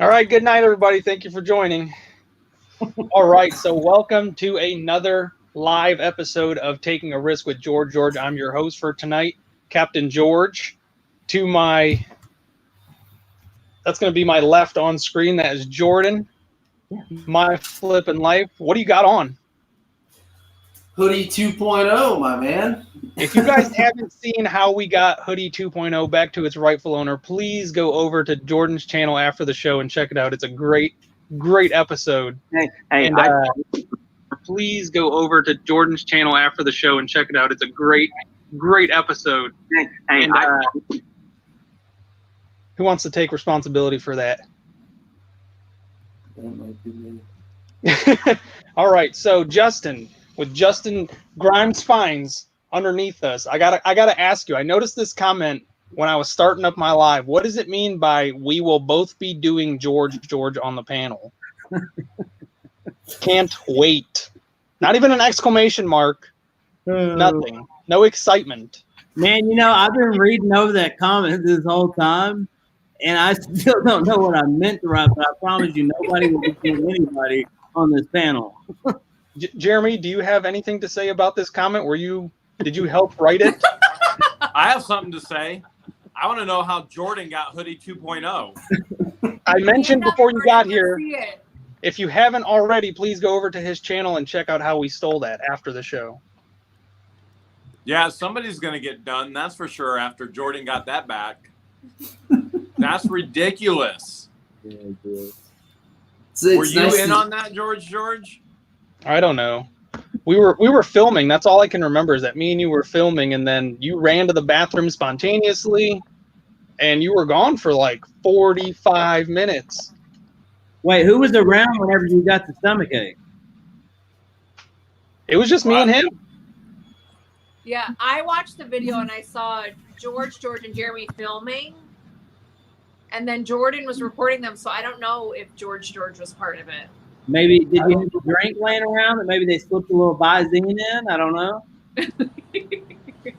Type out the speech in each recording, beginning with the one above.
All right, good night, everybody. Thank you for joining. All right, so welcome to another live episode of Taking a Risk with George. George, I'm your host for tonight, Captain George. To my, that's going to be my left on screen. That is Jordan. My flipping life. What do you got on? Hoodie 2.0, my man. If you guys haven't seen how we got Hoodie 2.0 back to its rightful owner, please go over to Jordan's channel after the show and check it out. It's a great episode. Hey, And please go over to Jordan's channel after the show and check it out. It's a great episode. And who wants to take responsibility for that? That might be me. All right, so Justin, with Justin Grimes Fines underneath us, I gotta ask you. I noticed this comment when I was starting up my live. What does it mean by "we will both be doing George on the panel"? Can't wait. Not even an exclamation mark. Nothing. No excitement. Man, you know, I've been reading over that comment this whole time, and I still don't know what I meant to write, but I promise you nobody will be doing anybody on this panel. Jeremy, do you have anything to say about this comment? Did you help write it? I have something to say. I want to know how Jordan got Hoodie 2.0. I mentioned before you got here, if you haven't already, please go over to his channel and check out how we stole that after the show. Yeah, somebody's going to get done, that's for sure, after Jordan got that back. That's ridiculous. Were you nice in on that, George? I don't know. We were filming. That's all I can remember is that me and you were filming, and then you ran to the bathroom spontaneously, and you were gone for like 45 minutes. Wait, who was around whenever you got the stomachache? It was just me and him. Yeah, I watched the video and I saw George, and Jeremy filming, and then Jordan was recording them. So I don't know if George was part of it. Maybe did you have a drink laying around that maybe they slipped a little Visine in? I don't know.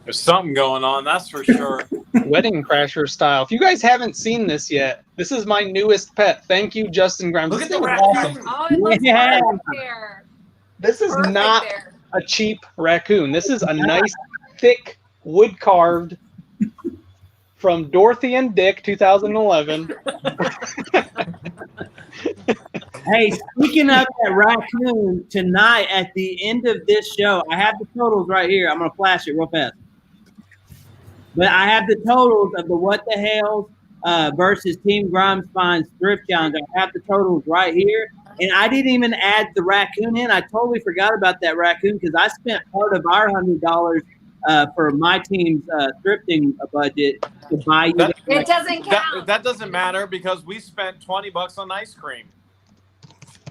There's something going on, that's for sure. Wedding Crasher style. If you guys haven't seen this yet, this is my newest pet. Thank you, Justin Grimes. Look at the awesome. Oh, it looks perfect there. This is Perfect not there. a cheap raccoon. This is a nice, thick, wood carved from Dorothy and Dick, 2011. Hey, speaking of that raccoon, tonight at the end of this show, I have the totals right here. I'm going to flash it real fast. But I have the totals of the What the Hales versus Team Grimes Fines Thrift Challenge. I have the totals right here. And I didn't even add the raccoon in. I totally forgot about that raccoon because I spent part of our $100 for my team's thrifting budget to buy you. It doesn't count. That doesn't matter because we spent $20 on ice cream.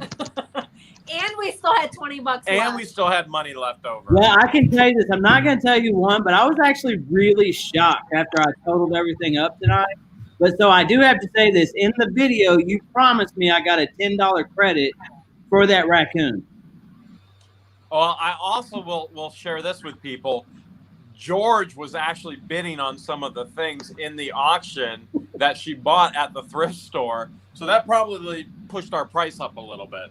And we still had $20 left. And we still had money left over. Well, I can tell you this. I'm not going to tell you one, but I was actually really shocked after I totaled everything up tonight. But so I do have to say this. In the video, you promised me I got a $10 credit for that raccoon. Well, I also will share this with people. George was actually bidding on some of the things in the auction that she bought at the thrift store. So that probably pushed our price up a little bit.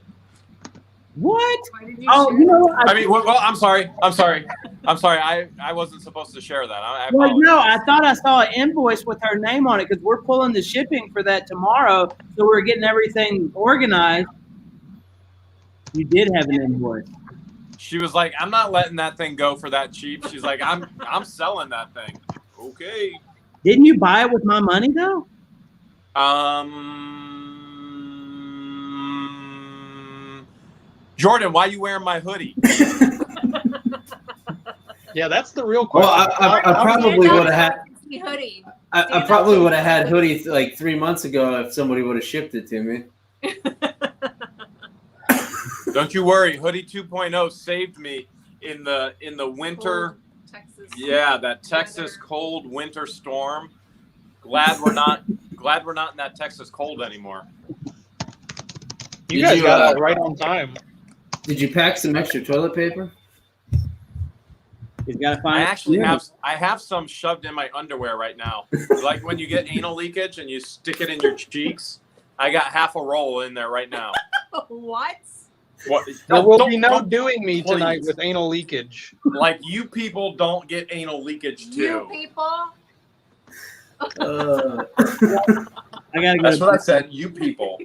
What? Oh, you know what? I mean, well, I'm sorry. I wasn't supposed to share that. I Well, no, I thought I saw an invoice with her name on it because we're pulling the shipping for that tomorrow. So we're getting everything organized. You did have an invoice. She was like, I'm not letting that thing go for that cheap. She's like, I'm selling that thing. Okay. Didn't you buy it with my money though? Jordan, why are you wearing my hoodie? Yeah, that's the real question. Well, I probably would have had. Hoodie. I probably would have had hoodies like 3 months ago if somebody would have shipped it to me. Don't you worry, Hoodie 2.0 saved me in the winter. Texas. Yeah, that Texas cold winter storm. Glad we're not in that Texas cold anymore. You guys got it right on time. Did you pack some extra toilet paper? You've got to find. I have some shoved in my underwear right now. Like when you get anal leakage and you stick it in your cheeks. I got half a roll in there right now. What? What? There No, will be no don't- doing me tonight please. with anal leakage. Like, you people don't get anal leakage too. You people? I gotta go. That's what I said. You people.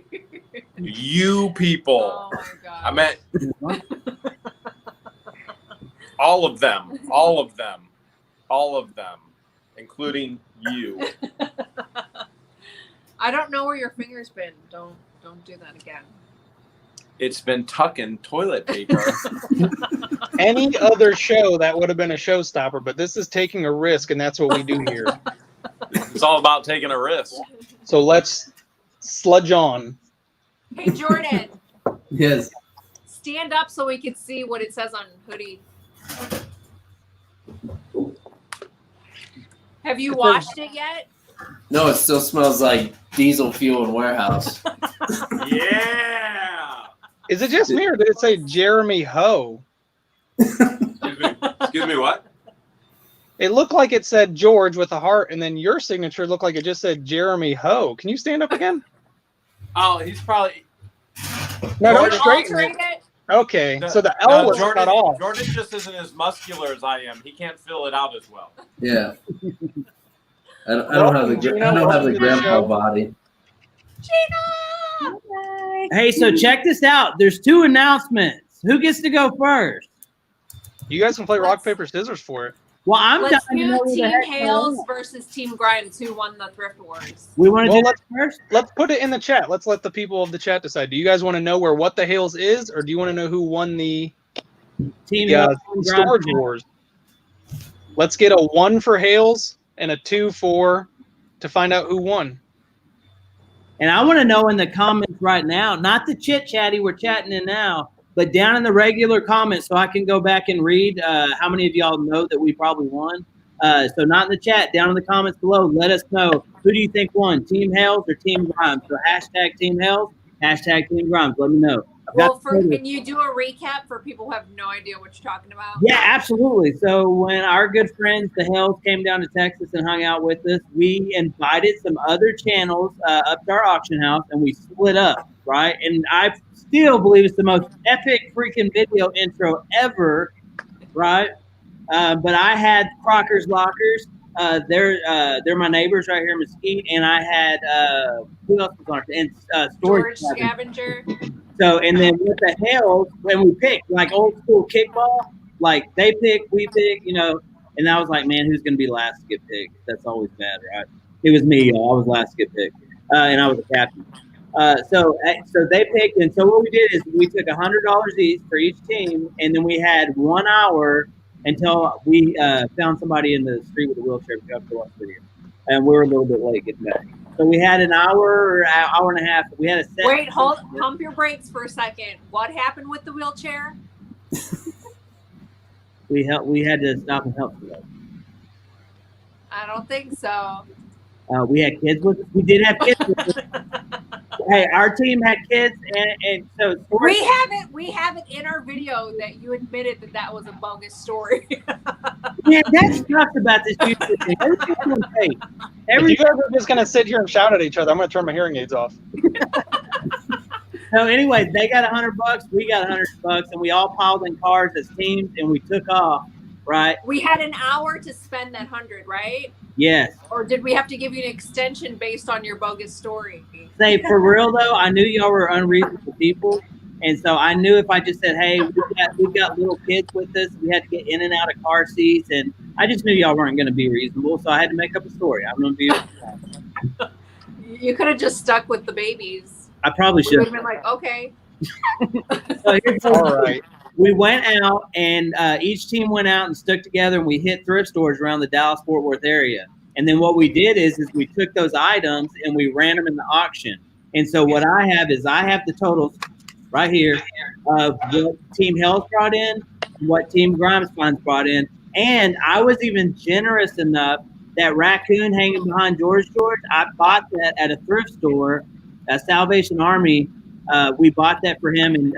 You people. Oh my god. I meant all of them. All of them. All of them. Including you. I don't know where your finger's been. Don't do that again. It's been tucking toilet paper. Any other show that would have been a showstopper, but this is taking a risk, and that's what we do here. It's all about taking a risk. So let's sludge on. Hey Jordan, Yes. stand up so we can see what it says on hoodie. Have you washed it yet? No, it still smells like diesel fuel and warehouse. Yeah. Is it just me, or did it say Jeremy Ho? Excuse me, what? It looked like it said George with a heart, and then your signature looked like it just said Jeremy Ho. Can you stand up again? Oh, he's probably. No, don't Jordan, straighten Alterate it. it. Okay, so the L was Jordan, cut off. Jordan just isn't as muscular as I am. He can't fill it out as well. Yeah. I don't have the grandpa body. Gina! Hey, so check this out. There's 2 announcements. Who gets to go first? You guys can play rock, paper, scissors for it. Well, I'm Let's dying to know do who the Team heck Hales versus Team Grimes, who won the Thrift Awards. we want to Well, do that first. Let's put it in the chat. Let's let the people of the chat decide. Do you guys want to know where What the Hales is, or do you want to know who won the Team Hales and Grimes. Storage Wars? Let's get a 1 for Hales and a 2 to find out who won. And I want to know in the comments right now, not the chit-chatty we're chatting in now, but down in the regular comments so I can go back and read how many of y'all know that we probably won. So not in the chat, down in the comments below, let us know, who do you think won, Team Hales or Team Grimes? So hashtag Team Hales, hashtag Team Grimes. Let me know. Well, can you do a recap for people who have no idea what you're talking about? Yeah, absolutely. So when our good friends, the Hales, came down to Texas and hung out with us, we invited some other channels up to our auction house, and we split up, right? And I still believe it's the most epic freaking video intro ever, right? But I had Crocker's Lockers. They're my neighbors right here in Mesquite, and I had who else was on it? And Storage George Scavenger. So, and then with the Hales, when we picked like old school kickball, like they pick, we pick, you know, and I was like, man, who's going to be last to get picked? That's always bad, right? It was me, y'all. I was last to get picked, and I was a captain. So they picked, and so what we did is we took $100 each for each team, and then we had 1 hour until we found somebody in the street with a wheelchair to come to watch the video, and we were a little bit late getting back. So we had an hour and a half. We had a set. Wait, pump your brakes for a second. What happened with the wheelchair? We had to stop and help them. I don't think so. We had kids with us. We did have kids with us. Hey, our team had kids, and so we have it in our video that you admitted that was a bogus story. yeah, that's tough about this YouTube thing. Everything's fake. If you guys are just gonna sit here and shout at each other, I'm gonna turn my hearing aids off. So anyway, they got $100, we got $100, and we all piled in cars as teams, and we took off. Right. We had an hour to spend that 100, right? Yes. Or did we have to give you an extension based on your bogus story? Say, for real though, I knew y'all were unreasonable people, and so I knew if I just said, "Hey, we got little kids with us, we had to get in and out of car seats," and I just knew y'all weren't going to be reasonable, so I had to make up a story. I'm going to be. You could have just stuck with the babies. I probably should have been like, okay. So here's All right. We went out, and each team went out and stuck together, and we hit thrift stores around the Dallas-Fort Worth area. And then what we did is we took those items and we ran them in the auction. And so what I have is I have the totals right here of what Team Hales brought in, what Team Grimes Funds brought in. And I was even generous enough that raccoon hanging behind George, I bought that at a thrift store, a Salvation Army. We bought that for him, and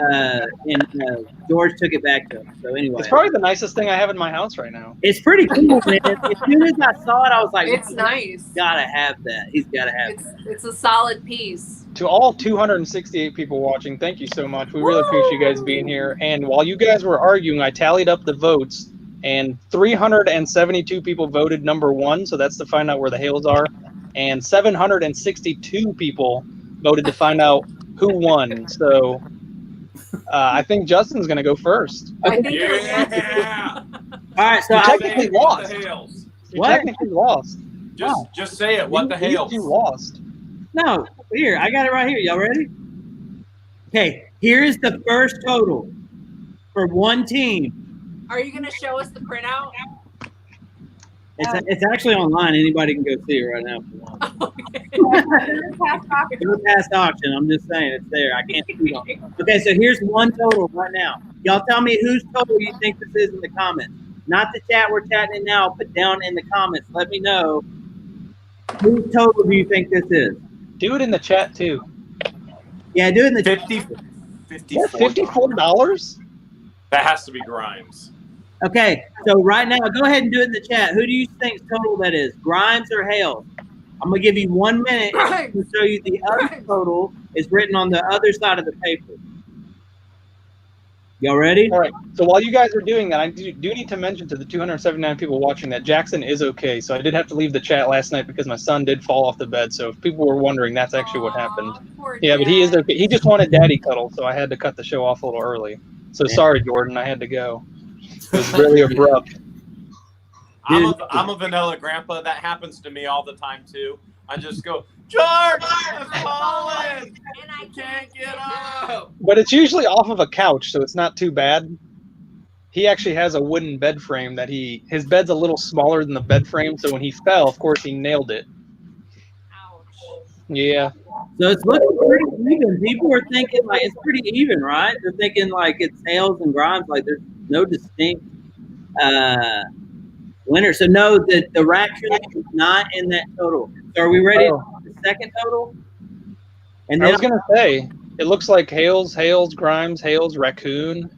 George took it back to him. So anyway, It's probably the nicest thing I have in my house right now. it's pretty cool, man. As soon as I saw it, I was like, It's nice. Gotta have that. He's gotta have it. It's a solid piece. To all 268 people watching, thank you so much. We really appreciate you guys being here. And while you guys were arguing, I tallied up the votes, and 372 people voted number 1, so that's to find out where the Hales are, and 762 people voted to find out who won. So I think Justin's going to go first. Yeah. All right, so You I technically lost. The Hales. You What? technically lost. Just say it. What the Hales? You lost. no here. I got it right here. Y'all ready? Okay, here's the first total for one team. Are you gonna show us the printout? It's actually online. Anybody can go see it right now if you want. It's past auction. I'm just saying it's there. I can't see it. Okay, so here's one total right now. Y'all tell me whose total you think this is in the comments. Not the chat. We're chatting it now, but down in the comments. Let me know whose total do you think this is. Do it in the chat, too. Yeah, do it in the 54$? That has to be Grimes. Okay, so right now, go ahead and do it in the chat. Who do you think's total that is, Grimes or Hales? I'm going to give you 1 minute to show you the other total is written on the other side of the paper. Y'all ready? All right. So while you guys are doing that, I do need to mention to the 279 people watching that Jackson is okay. So I did have to leave the chat last night because my son did fall off the bed. So if people were wondering, that's actually what happened. Yeah, but he is okay. He just wanted daddy cuddle, so I had to cut the show off a little early. So sorry, Jordan, I had to go. It was really abrupt. I'm a vanilla grandpa. That happens to me all the time too. I just go, George, I'm falling, and I can't get up. But it's usually off of a couch, so it's not too bad. He actually has a wooden bed frame that his bed's a little smaller than the bed frame, so when he fell, of course, he nailed it. Ouch. Yeah. So it's looking pretty even. People are thinking like it's pretty even, right? They're thinking like it's Hales and Grimes, like there's no distinct winner. So no, the raccoon is not in that total. So are we ready for the second total? And then I was gonna say it looks like Hales, Grimes, Hales, raccoon.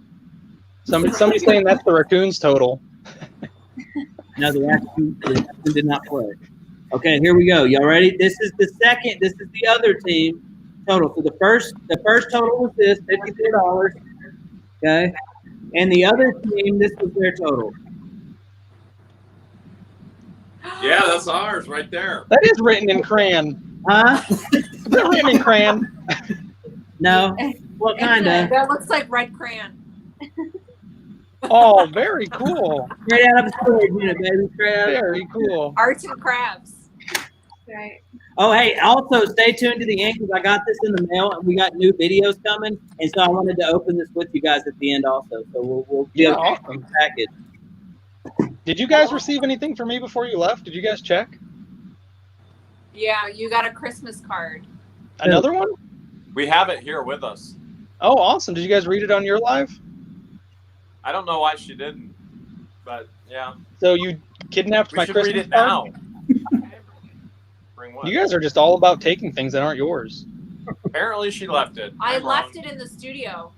Somebody's saying that's the raccoon's total. no, the raccoon did not play. Okay, here we go. Y'all ready? This is the second. This is the other team total. So the first total was this $54. Okay, and the other team, this was their total. Yeah, that's ours right there. That is written in crayon. Huh? Is that written in crayon? No. Well, kind of. That looks like red crayon. Oh, very cool. Straight out of the storage unit, baby. Straight out. Very cool. Arts and crafts. Right. Oh, hey, also stay tuned to the end because I got this in the mail and we got new videos coming. And so I wanted to open this with you guys at the end also. So we'll give awesome package. Did you guys receive anything from me before you left? Did you guys check? Yeah, you got a Christmas card. Another one? We have it here with us. Oh, awesome. Did you guys read it on your live? I don't know why she didn't, but yeah. So you kidnapped We my should Christmas read it card? now. Bring one. You guys are just all about taking things that aren't yours. Apparently she left it. I I'm left wrong. it in the studio.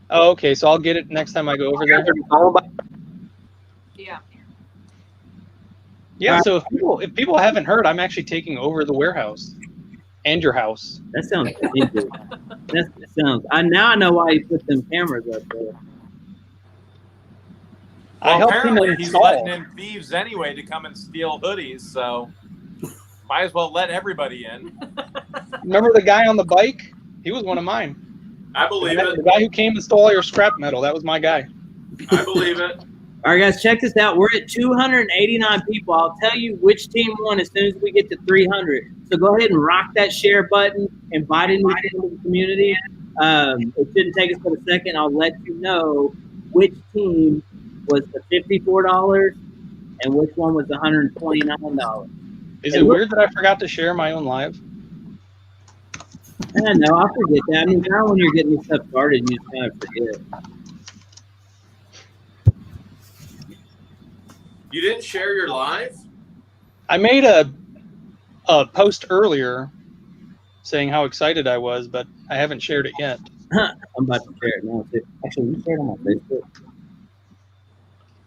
Oh, okay. So I'll get it next time I go over there. Yeah. Yeah. So if people haven't heard, I'm actually taking over the warehouse and your house. That sounds dangerous. That sounds. Now I know why you put them cameras up there. I Well, helped him apparently he's install. letting in thieves anyway to come and steal hoodies, so might as well let everybody in. Remember the guy on the bike? He was one of mine. I believe The it. guy who came and stole all your scrap metal. That was my guy. I believe it. All right, guys, check this out. We're at 289 people. I'll tell you which team won as soon as we get to 300. So go ahead and rock that share button, invite in the community. It shouldn't take us but a second. I'll let you know which team was the $54 and which one was the $129. Is it weird that I forgot to share my own live? No, I'll forget that. I mean, now when you're getting this stuff started, you just kind of forget. You didn't share your live? I made a post earlier saying how excited I was, but I haven't shared it yet. I'm about to share it now too. Actually, you shared it on my Facebook.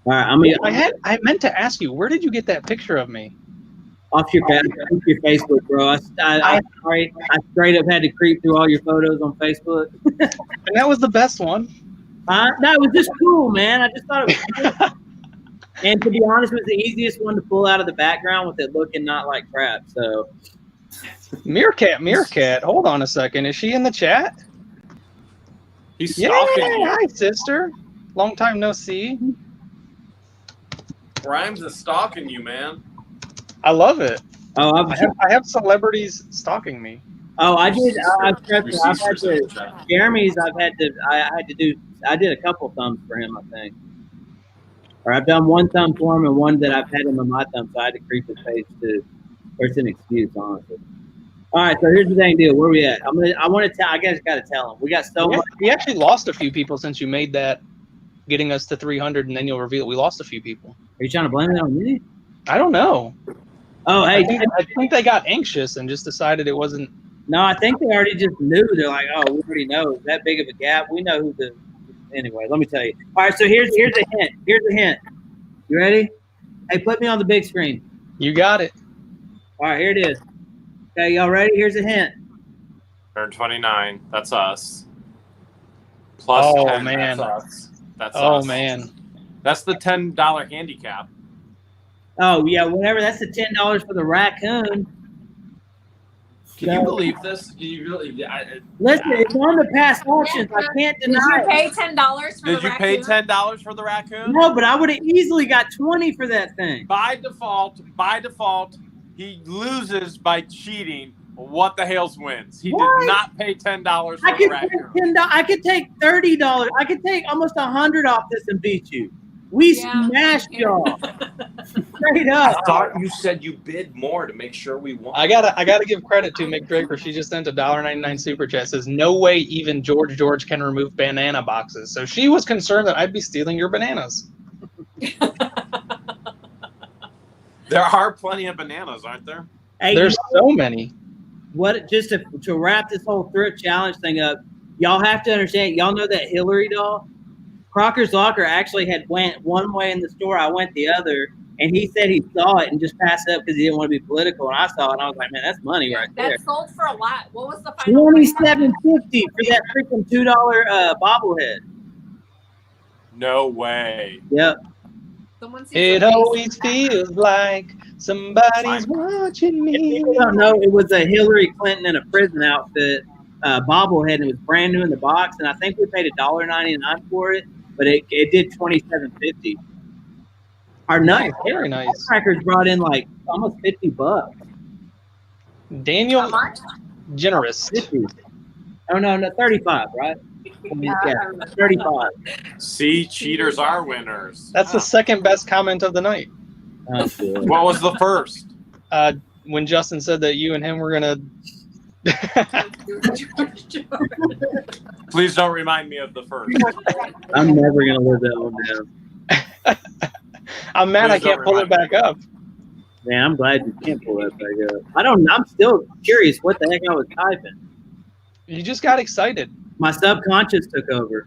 All right, I meant to ask you, where did you get that picture of me? off your Facebook, bro. I straight up had to creep through all your photos on Facebook. And that was the best one. No, it was just cool, man. I just thought it was cool. And to be honest, it was the easiest one to pull out of the background with it looking not like crap. So, Meerkat, hold on a second. Is she in the chat? He's stalking you. Hi, sister. Long time no see. Grimes is stalking you, man. I love it. oh, I have celebrities stalking me. I did. Jeremy's. I did a couple thumbs for him, I think. Or I've done one thumb for him and one that I've had him on my thumb, so I had to creep his face too. Or it's an excuse, honestly. All right, so here's the dang deal. Where we at? I guess got to tell him. We got so much. We actually lost a few people since you made that, getting us to 300, and then you'll reveal we lost a few people. Are you trying to blame it on me? I don't know. Oh, hey. I think they got anxious and just decided it wasn't. No, I think they already just knew. They're like, oh, we already know that big of a gap. We know who the. Anyway, let me tell you. All right, so here's a hint. Here's a hint. You ready? Hey, put me on the big screen. You got it. All right, here it is. Okay, y'all ready? Here's a hint. Turn 29. That's us. Plus 10. Man. That's us. That's us. Oh, man. That's the $10 handicap. Oh, yeah, whatever. That's the $10 for the raccoon. Can you believe this? Can you really? Listen, it's on the past auctions. I can't deny it. Did you pay $10 for the raccoon? Did you pay $10 for the raccoon? No, but I would have easily got 20 for that thing. By default, he loses by cheating. What the Hales wins? He did not pay $10 for the raccoon. I could take $30. I could take almost 100 off this and beat you. We smashed y'all. Straight up. I thought you said you bid more to make sure we won. I gotta give credit to Mick Draper. She just sent a $1.99 super chat. Says no way even George can remove banana boxes. So she was concerned that I'd be stealing your bananas. There are plenty of bananas, aren't there? Hey, there's so many. What just to wrap this whole thrift challenge thing up, y'all have to understand. Y'all know that Hilliard doll. Crocker's Locker actually had went one way in the store. I went the other, and he said he saw it and just passed up because he didn't want to be political. And I saw it, and I was like, man, that's money right there. That sold for a lot. What was the final $27.50 for that freaking $2 bobblehead. No way. Yep. It always feels like somebody's watching me. If people don't know, it was a Hillary Clinton in a prison outfit bobblehead, and it was brand new in the box, and I think we paid $1.99 for it, but it did $27.50. Our nuts, very nice. Crackers brought in like almost $50. Daniel Generous. 50. Oh no, 35, right? Yeah, 35. See, cheaters are winners. That's the second best comment of the night. Oh, what was the first? When Justin said that you and him were gonna. Please don't remind me of the first. I'm never gonna live that one down. I'm mad I can't pull it back up. Man, I'm glad you can't pull that back up. I'm still curious what the heck I was typing. You just got excited. My subconscious took over.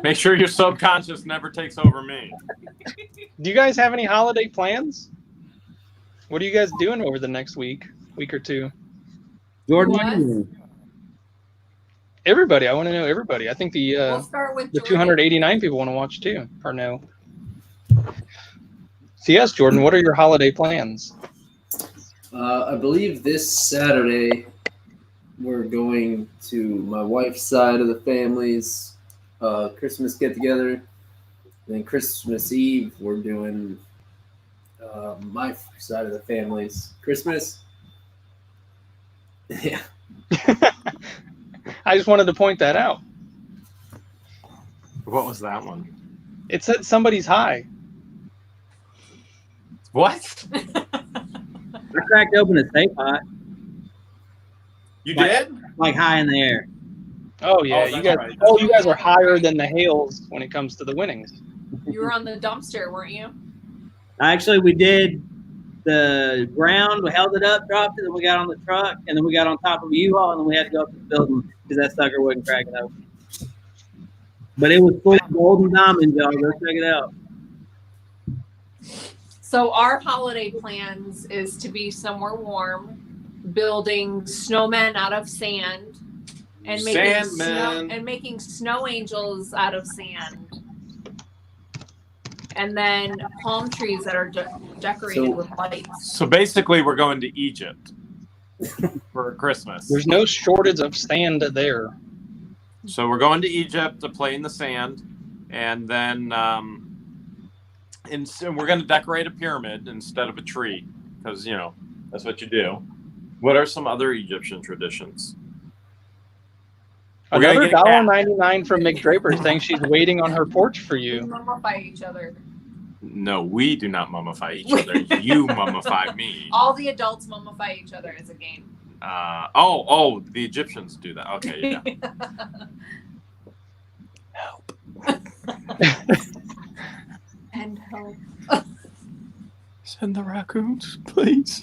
Make sure your subconscious never takes over me. Do you guys have any holiday plans? What are you guys doing over the next week or two? Jordan, everybody. I want to know everybody. I think we'll start with the 289 people want to watch too, or no. So yes, Jordan, what are your holiday plans? I believe this Saturday we're going to my wife's side of the family's Christmas get-together. Then Christmas Eve we're doing my side of the family's Christmas. Yeah. I just wanted to point that out. What was that one? It said somebody's high. What? I cracked open a safe hot. You did? Like high in the air. Oh yeah, Oh, you guys. right. Oh, you guys are higher than the Hales when it comes to the winnings. You were on the dumpster, weren't you? Actually, we did the ground. We held it up, dropped it, then we got on the truck, and then we got on top of a U-Haul, and then we had to go up to the building because that sucker wasn't cracking open. But it was full of golden diamonds, y'all. Go check it out. So our holiday plans is to be somewhere warm, building snowmen out of sand, and making snow angels out of sand, and then palm trees that are decorated with lights. So basically, we're going to Egypt for Christmas. There's no shortage of sand there. So we're going to Egypt to play in the sand, and then we're going to decorate a pyramid instead of a tree, because that's what you do. What are some other Egyptian traditions? Another $1.99 from Mick Draper saying she's waiting on her porch for you. We mummify each other. No, we do not mummify each other. You mummify me. All the adults mummify each other as a game. The Egyptians do that. Okay, yeah. Help. And help. Send the raccoons, please.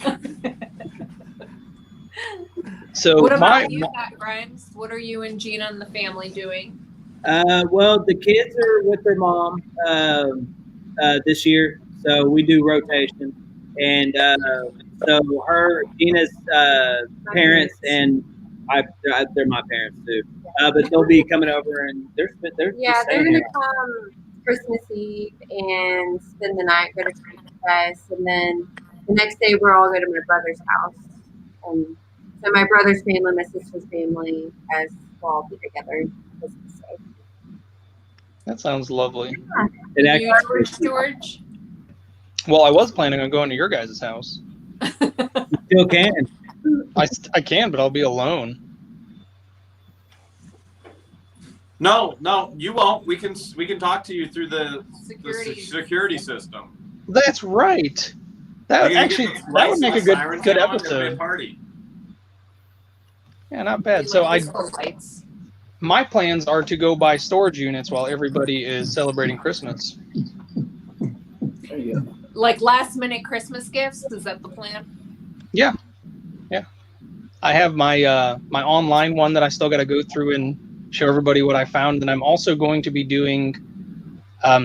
So what about you, Pat Grimes? What are you and Gina and the family doing? Well, the kids are with their mom this year, so we do rotation. And so Gina's parents and they're my parents too. But they'll be coming over, and they're they're gonna come Christmas Eve and spend the night, go to church with us, and then the next day we're all going to my brother's house. So my brother's family, my sister's family, as we'll all be together Christmas Day. That sounds lovely. Yeah. You, George? Well, I was planning on going to your guys' house. Still can. I can, but I'll be alone. No, you won't. We can talk to you through the security system. That's right. That would make a good episode. Party. Yeah, not bad. So my plans are to go buy storage units while everybody is celebrating Christmas. There you go. Like last minute Christmas gifts? Is that the plan? Yeah. I have my my online one that I still got to go through and show everybody what I found. And I'm also going to be doing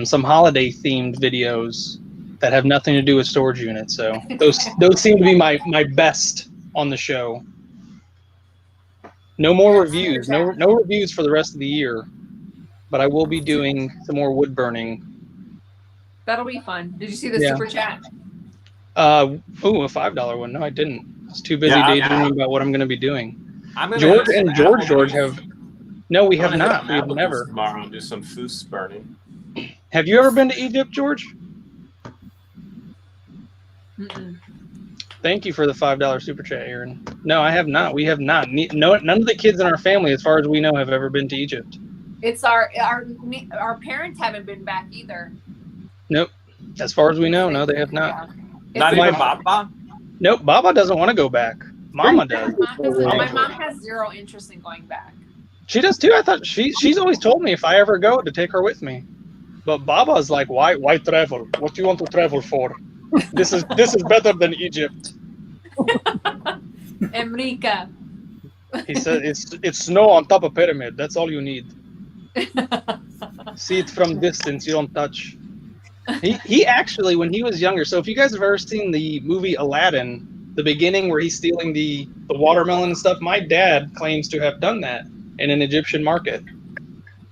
some holiday themed videos that have nothing to do with storage units. So those seem to be my best on the show. No more reviews. No reviews for the rest of the year. But I will be doing some more wood burning. That'll be fun. Did you see the super chat? A $5 one. No, I didn't. I was too busy daydreaming about what I'm going to be doing. George and George have. No, we have not. We have never. Tomorrow and do some foos burning. Have you ever been to Egypt, George? Mm-mm. Thank you for the $5 super chat, Aaron. No, I have not. We have not. None of the kids in our family, as far as we know, have ever been to Egypt. It's our parents haven't been back either. Nope. As far as we know, no, they have not. Yeah. Not even Baba? Nope. Baba doesn't want to go back. Mama does. My mom has zero interest in going back. She does too. I thought she's always told me if I ever go to take her with me. But Baba's like, why travel? What do you want to travel for? This is better than Egypt. Emrika. He said it's snow on top of pyramid. That's all you need. See it from distance. You don't touch. He actually, when he was younger. So if you guys have ever seen the movie Aladdin, the beginning where he's stealing the watermelon and stuff, my dad claims to have done that in an Egyptian market.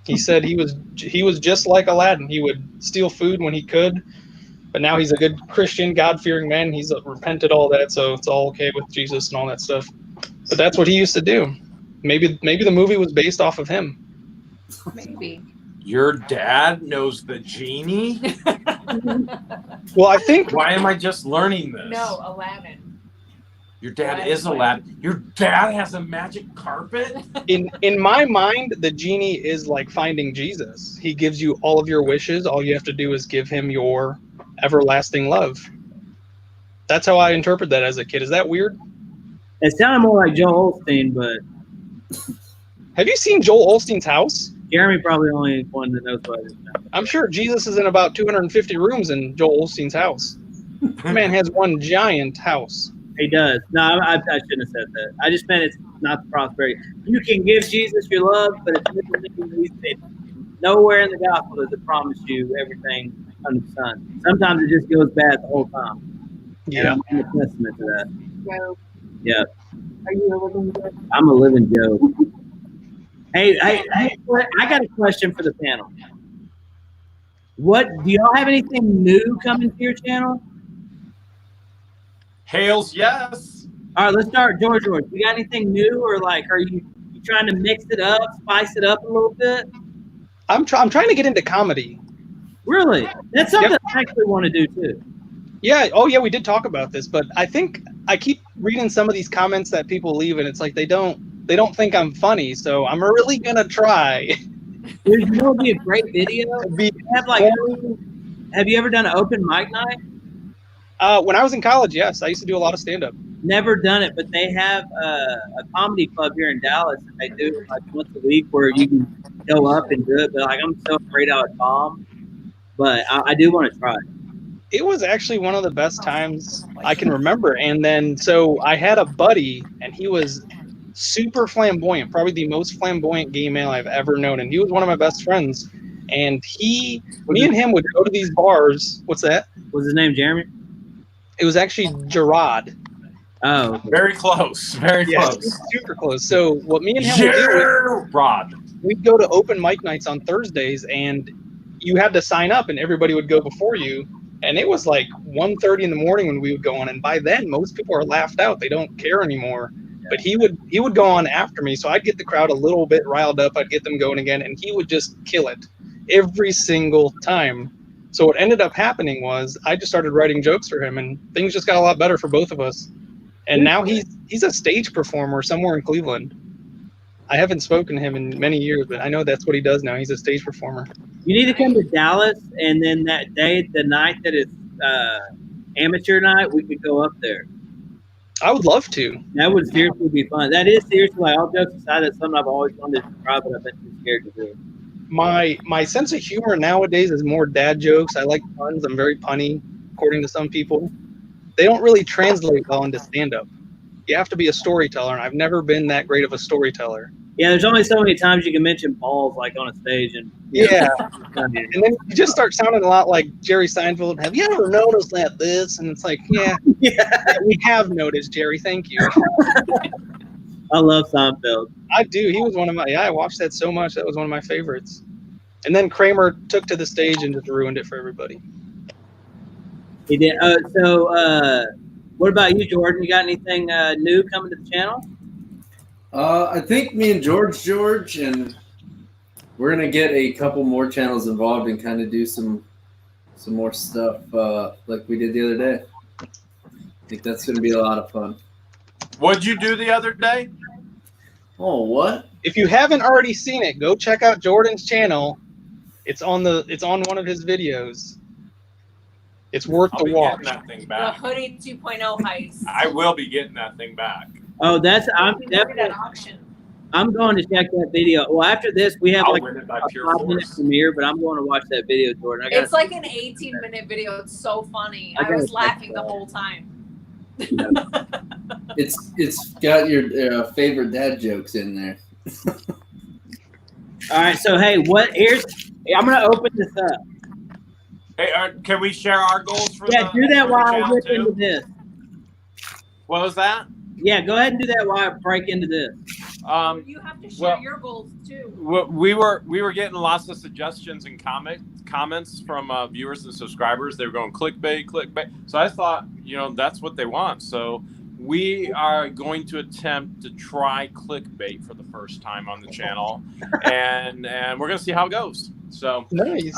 He said he was just like Aladdin. He would steal food when he could, but now he's a good Christian, God-fearing man. He's repented all that, so it's all okay with Jesus and all that stuff. But that's what he used to do. Maybe the movie was based off of him. Maybe. Your dad knows the genie? Well, I think. Why am I just learning this? No, Aladdin. Your dad is Aladdin. Your dad has a magic carpet? In my mind, the genie is like finding Jesus. He gives you all of your wishes. All you have to do is give him your everlasting love. That's how I interpret that as a kid. Is that weird? It sounded more like Joel Osteen, but Have you seen Joel Osteen's house? Jeremy probably the only one that knows about it. I'm sure Jesus is in about 250 rooms in Joel Osteen's house. The man has one giant house. He does. No, I shouldn't have said that. I just meant it's not the prosperity. You can give Jesus your love, but it's nowhere in the gospel does it promise you everything under the sun. Sometimes it just goes bad the whole time. Yeah. And I'm a testament to that. Joe, Yeah. are you a living Joe? I'm a living joke. Hey, I got a question for the panel. Do y'all have anything new coming to your channel? Hales, yes. All right, let's start. George, you got anything new, or like, are you trying to mix it up, spice it up a little bit? I'm trying to get into comedy. Really? That's something I actually want to do too. Yeah. Oh, yeah. We did talk about this, but I think I keep reading some of these comments that people leave, and it's like they don't think I'm funny. So I'm really gonna try. Dude, you know, it'd be a great video. Have you ever done an open mic night? When I was in college, yes, I used to do a lot of stand-up. Never done it, but they have a comedy club here in Dallas, and they do like once a week where you can go up and do it. But like, I'm so afraid I would bomb. But I do want to try it. It was actually one of the best times I can remember. And then, so I had a buddy, and he was super flamboyant, probably the most flamboyant gay male I've ever known. And he was one of my best friends. And me and him would go to these bars. What's that? Was his name Jeremy? It was actually Gerard. Oh, very close. Very close. Super close. So what me and him would do, we'd go to open mic nights on Thursdays, and you had to sign up, and everybody would go before you. And it was like 1:30 in the morning when we would go on, and by then most people are laughed out. They don't care anymore. But he would go on after me, so I'd get the crowd a little bit riled up. I'd get them going again, and he would just kill it every single time. So what ended up happening was I just started writing jokes for him, and things just got a lot better for both of us. And now he's a stage performer somewhere in Cleveland. I haven't spoken to him in many years, but I know that's what he does now. He's a stage performer. You need to come to Dallas, and then that day, the night that it's amateur night, we could go up there. I would love to. That would seriously be fun. That is seriously, like, all jokes aside, that's something I've always wanted to try, but I've been too scared to do. My sense of humor nowadays is more dad jokes. I like puns. I'm very punny, according to some people. They don't really translate well into stand-up. You have to be a storyteller, and I've never been that great of a storyteller. Yeah, there's only so many times you can mention balls like on a stage, and yeah, and then you just start sounding a lot like Jerry Seinfeld. Have you ever noticed that this? And it's like, yeah, we have noticed, Jerry. Thank you. I love Seinfeld. I do. He was one of my. Yeah, I watched that so much. That was one of my favorites. And then Kramer took to the stage and just ruined it for everybody. He did. What about you, Jordan? You got anything new coming to the channel? I think me and George, and we're gonna get a couple more channels involved and kind of do some more stuff like we did the other day. I think that's gonna be a lot of fun. What'd you do the other day? Oh, what? If you haven't already seen it, go check out Jordan's channel. It's on one of his videos. It's worth the watch. That thing back. The hoodie 2.0 heist. I will be getting that thing back. Oh, I'm definitely at auction. I'm going to check that video. Well, after this, we have I'll like win it by a pure 5-minute force. premiere, but I'm going to watch that video, Jordan. It's like an 18-minute video. It's so funny. I was laughing the whole time. It's got your favorite dad jokes in there. All right, so hey, I'm going to open this up. Hey, can we share our goals for do that while I whip into this. What was that? Yeah, go ahead and do that while I break into this. You have to share your goals too. We were getting lots of suggestions and comments from viewers and subscribers. They were going clickbait. So I thought, that's what they want. So we are going to attempt to try clickbait for the first time on the channel, and we're going to see how it goes. So nice.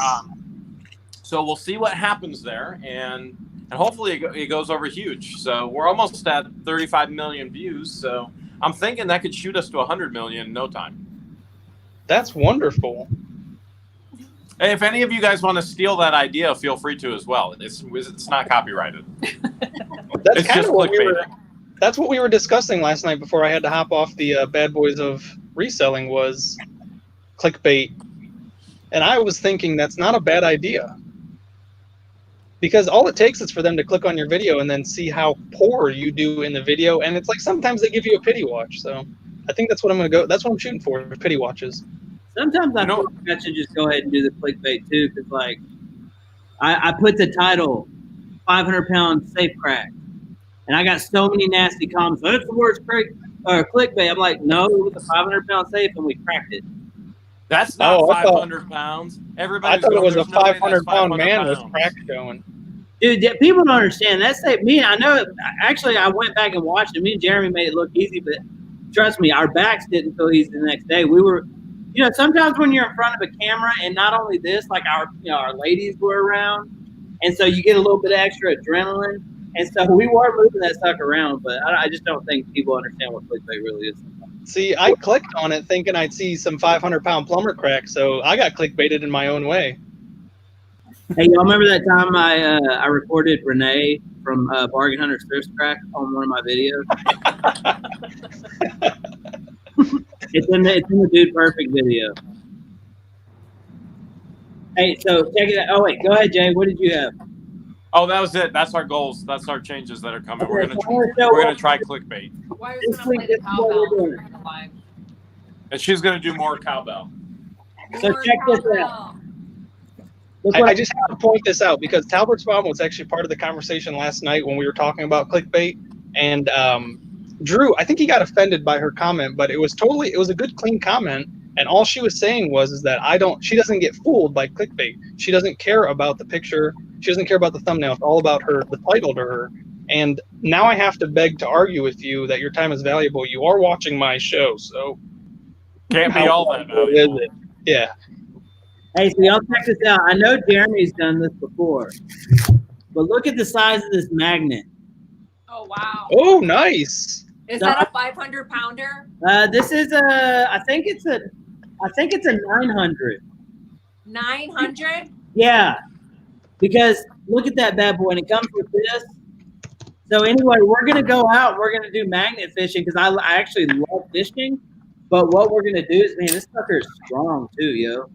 So we'll see what happens there, and hopefully it goes over huge. So we're almost at 35 million views. So I'm thinking that could shoot us to 100 million in no time. That's wonderful. Hey, if any of you guys want to steal that idea, feel free to as well. It's not copyrighted. That's kind of that's what we were discussing last night before I had to hop off the Bad Boys of Reselling was clickbait. And I was thinking that's not a bad idea. because all it takes is for them to click on your video and then see how poor you do in the video, and it's like sometimes they give you a pity watch. So I think that's what I'm gonna go. That's what I'm shooting for, pity watches. Sometimes I feel like I should just go ahead and do the clickbait too, because like I put the title 500-pound safe crack, and I got so many nasty comments. That's the worst clickbait. I'm like, no, it was a 500-pound safe, and we cracked it. That's not 500 pounds. I thought it was a 500-pound man with crack showing. Dude, people don't understand. That's like me. I know. Actually, I went back and watched it. Me and Jeremy made it look easy, but trust me, our backs didn't feel easy the next day. We were, sometimes when you're in front of a camera, and not only this, like our ladies were around, and so you get a little bit of extra adrenaline, and so we were moving that stuff around. But I just don't think people understand what clickbait really is. See, I clicked on it thinking I'd see some 500-pound plumber crack, so I got clickbaited in my own way. Hey, y'all remember that time I recorded Renee from Bargain Hunter Thrift Crack on one of my videos? It's in the Dude Perfect video. Hey, so check it out. Oh wait, go ahead, Jay. What did you have? Oh, that was it. That's our goals. That's our changes that are coming. We're gonna try clickbait. Wire's gonna play the cowbell. And she's gonna do more cowbell. So check this out. I just have to point this out because Talbert's mom was actually part of the conversation last night when we were talking about clickbait, and Drew, I think he got offended by her comment, but it was a good, clean comment, and all she was saying is that she doesn't get fooled by clickbait. She doesn't care about the picture. She doesn't care about the thumbnail. It's all about the title to her. And now I have to beg to argue with you that your time is valuable. You are watching my show, so can't be all that valuable. Yeah. Hey, so y'all check this out. I know Jeremy's done this before, but look at the size of this magnet. Oh wow! Oh, nice. Is that a 500-pounder? This is I think it's a 900. 900? Yeah, because look at that bad boy, and it comes with this. So anyway, we're gonna go out. And we're gonna do magnet fishing because I actually love fishing. But what we're gonna do is, man, this sucker is strong too, yo.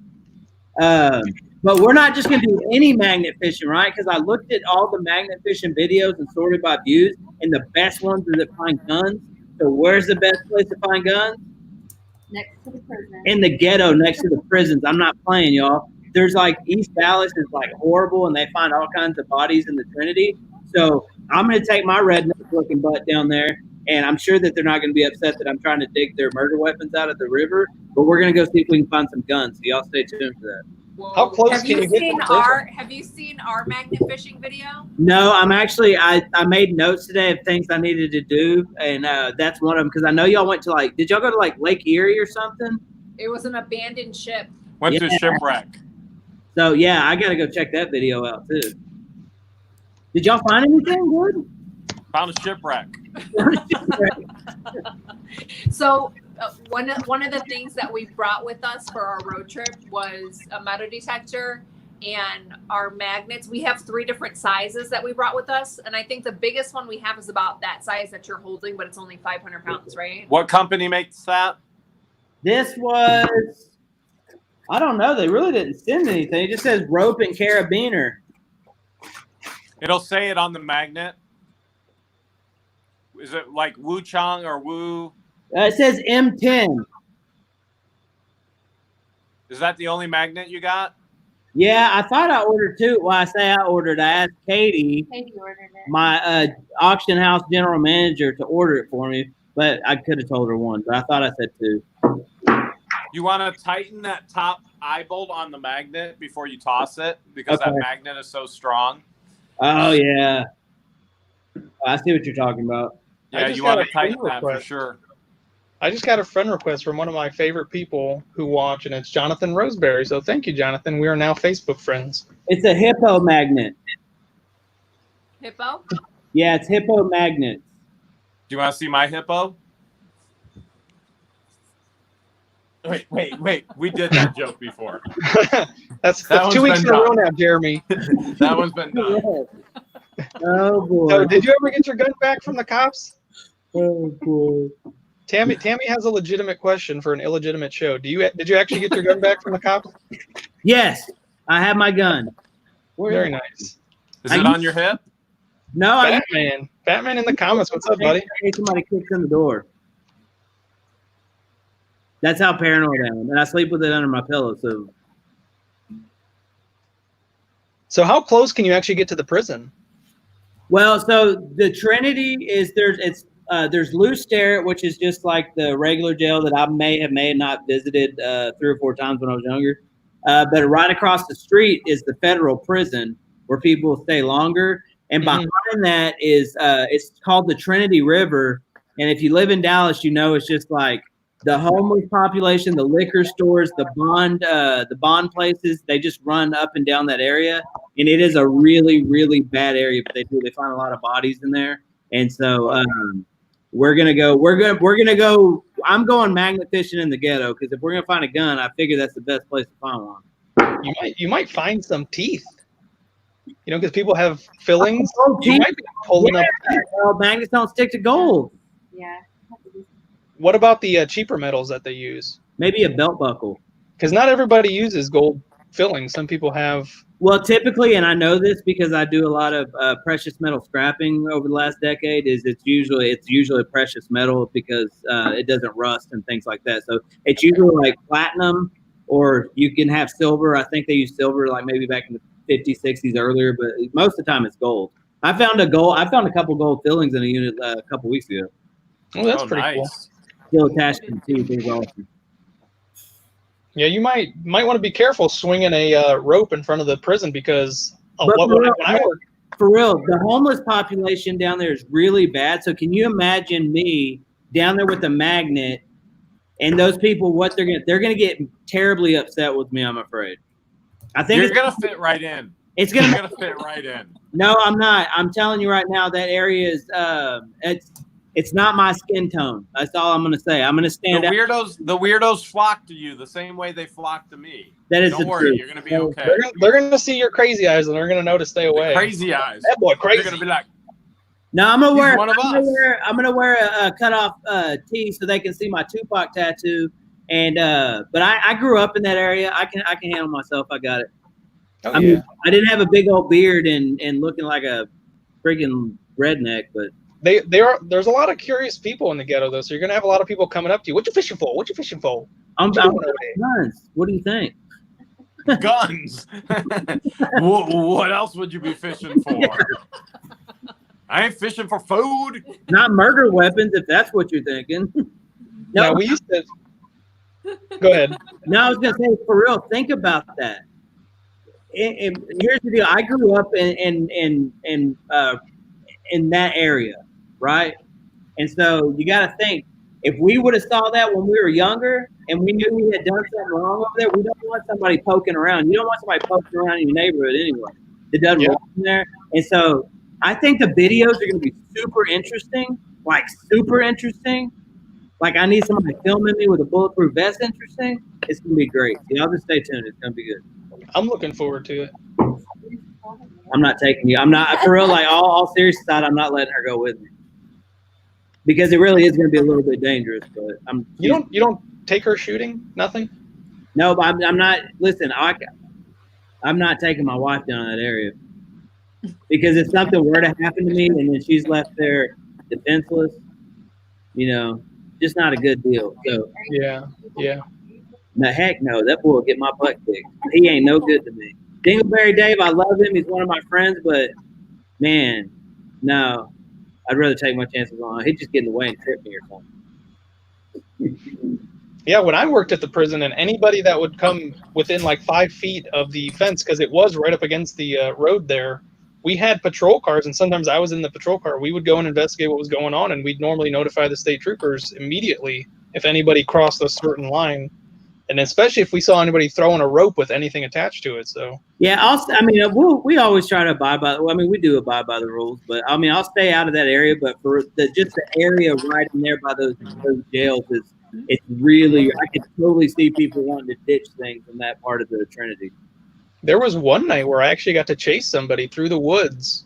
But we're not just gonna do any magnet fishing, right? Because I looked at all the magnet fishing videos and sorted by views, and the best ones are to find guns. So where's the best place to find guns? Next to the prison. In the ghetto, next to the prisons. I'm not playing, y'all. There's like East Dallas is like horrible, and they find all kinds of bodies in the Trinity. So I'm gonna take my redneck looking butt down there, and I'm sure that they're not gonna be upset that I'm trying to dig their murder weapons out of the river. But we're gonna go see if we can find some guns. So y'all stay tuned for that. Whoa. How close have can you you get seen to the our Have you seen our magnet fishing video? No, I'm actually I made notes today of things I needed to do, and that's one of them because I know y'all went to did y'all go to Lake Erie or something? It was an abandoned ship. Went to shipwreck. So yeah, I gotta go check that video out too. Did y'all find anything good? Found a shipwreck. So one of the things that we brought with us for our road trip was a metal detector and our magnets. We have 3 different sizes that we brought with us, and I think the biggest one we have is about that size that you're holding, but it's only 500 pounds, right? What company makes that? This was, I don't know. They really didn't send anything. It just says rope and carabiner. It'll say it on the magnet. Is it like Wu Chang or Wu? It says M10. Is that the only magnet you got? Yeah, I thought I ordered 2. Well, I say I ordered. I asked Katie Ordered it. my auction house general manager to order it for me, but I could have told her 1, but I thought I said 2. You want to tighten that top eye bolt on the magnet before you toss it because that magnet is so strong. Oh, yeah. I see what you're talking about. Yeah, you want to tighten that for sure. I just got a friend request from one of my favorite people who watch, and it's Jonathan Roseberry. So thank you, Jonathan. We are now Facebook friends. It's a hippo magnet. Hippo? Yeah, it's hippo magnets. Do you want to see my hippo? Wait. We did that joke before. That's 2 weeks in a row now, Jeremy. That one's been done. Oh, boy. So, did you ever get your gun back from the cops? Oh, boy. Tammy has a legitimate question for an illegitimate show. Did you actually get your gun back from the cops? Yes, I have my gun. Very nice. Is it on your hip? No, Batman in the comments. What's up, buddy? Somebody kicks in the door. That's how paranoid I am, and I sleep with it under my pillow. So how close can you actually get to the prison? Well, so the Trinity is there's Lou Sterrett, which is just like the regular jail that I may have not visited 3 or 4 times when I was younger. But right across the street is the federal prison where people stay longer. And behind that is it's called the Trinity River. And if you live in Dallas, you know it's just like the homeless population, the liquor stores, the bond places. They just run up and down that area, and it is a really, really bad area. But they find a lot of bodies in there, and so we're gonna go. I'm going magnet fishing in the ghetto because if we're gonna find a gun, I figure that's the best place to find one. You might find some teeth. You know, because people have fillings. You might be pulling up. Well, magnets don't stick to gold. Yeah. What about the cheaper metals that they use? Maybe a belt buckle. Because not everybody uses gold fillings. Some people have. Well, typically, and I know this because I do a lot of precious metal scrapping over the last decade. It's usually precious metal because it doesn't rust and things like that. So it's usually like platinum, or you can have silver. I think they use silver like maybe back in the 50s, 60s earlier, but most of the time it's gold. I found a couple gold fillings in a unit a couple weeks ago. Oh, that's pretty nice. Cool. Still attached to the teeth. It's awesome. Yeah, you might want to be careful swinging a rope in front of the prison because for real, the homeless population down there is really bad. So can you imagine me down there with a magnet and those people? What they're gonna get terribly upset with me. I'm afraid. I think you're gonna fit right in. It's gonna fit right in. No, I'm not. I'm telling you right now, that area is it's not my skin tone. That's all I'm gonna say. I'm gonna stand out. The weirdos flock to you the same way they flock to me. That is Don't worry, truth. You're gonna be okay. They're gonna see your crazy eyes and they're gonna know to stay away. The crazy eyes. That boy crazy. They're gonna be like, no, I'm gonna wear a cut off tee so they can see my Tupac tattoo. And but I grew up in that area. I can handle myself. I got it. I mean, I didn't have a big old beard and looking like a freaking redneck, but there's a lot of curious people in the ghetto though, so you're gonna have a lot of people coming up to you. What you fishing for? What you fishing for? I'm guns. What do you think? Guns. What else would you be fishing for? Yeah. I ain't fishing for food. Not murder weapons, if that's what you're thinking. No, we used to. Go ahead. No, I was gonna say, for real, think about that. And here's the deal: I grew up in that area, right? And so you got to think, if we would have saw that when we were younger and we knew we had done something wrong over there, we don't want somebody poking around. You don't want somebody poking around in your neighborhood anyway. It doesn't belong there. And so I think the videos are going to be super interesting, like super interesting. Like I need somebody filming me with a bulletproof vest. Interesting. It's going to be great. Y'all just stay tuned. It's going to be good. I'm looking forward to it. I'm not taking you. I'm not, for real, like all serious aside, I'm not letting her go with me. Because it really is going to be a little bit dangerous, but You don't take her shooting? Nothing? No, but I'm not. Listen, I'm not taking my wife down that area because if something were to happen to me and then she's left there defenseless, just not a good deal. So yeah. No, heck no, that boy will get my butt kicked. He ain't no good to me. Dingleberry Dave, I love him. He's one of my friends, but man, no. I'd rather take my chances on him. He'd just get in the way and trip me or something. Yeah, when I worked at the prison, and anybody that would come within like 5 feet of the fence, because it was right up against the road there, we had patrol cars, and sometimes I was in the patrol car. We would go and investigate what was going on, and we'd normally notify the state troopers immediately if anybody crossed a certain line. And especially if we saw anybody throwing a rope with anything attached to it. So yeah, we always try to abide by. Well, I mean, we do abide by the rules, but I mean, I'll stay out of that area. But for just the area right in there by those jails it's really. I could totally see people wanting to ditch things in that part of the Trinity. There was one night where I actually got to chase somebody through the woods.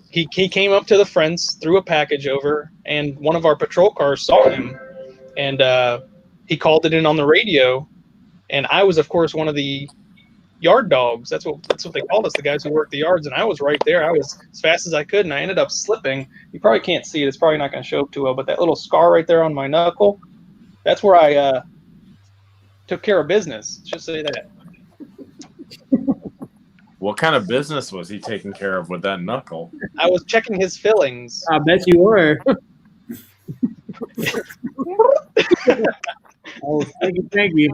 He came up to the fence, threw a package over, and one of our patrol cars saw him, and he called it in on the radio, and I was, of course, one of the yard dogs. That's what they called us, the guys who worked the yards. And I was right there. I was as fast as I could, and I ended up slipping. You probably can't see it. It's probably not going to show up too well, but that little scar right there on my knuckle, that's where I took care of business. Let's just say that. What kind of business was he taking care of with that knuckle? I was checking his fillings. I bet you were. Oh, thank you.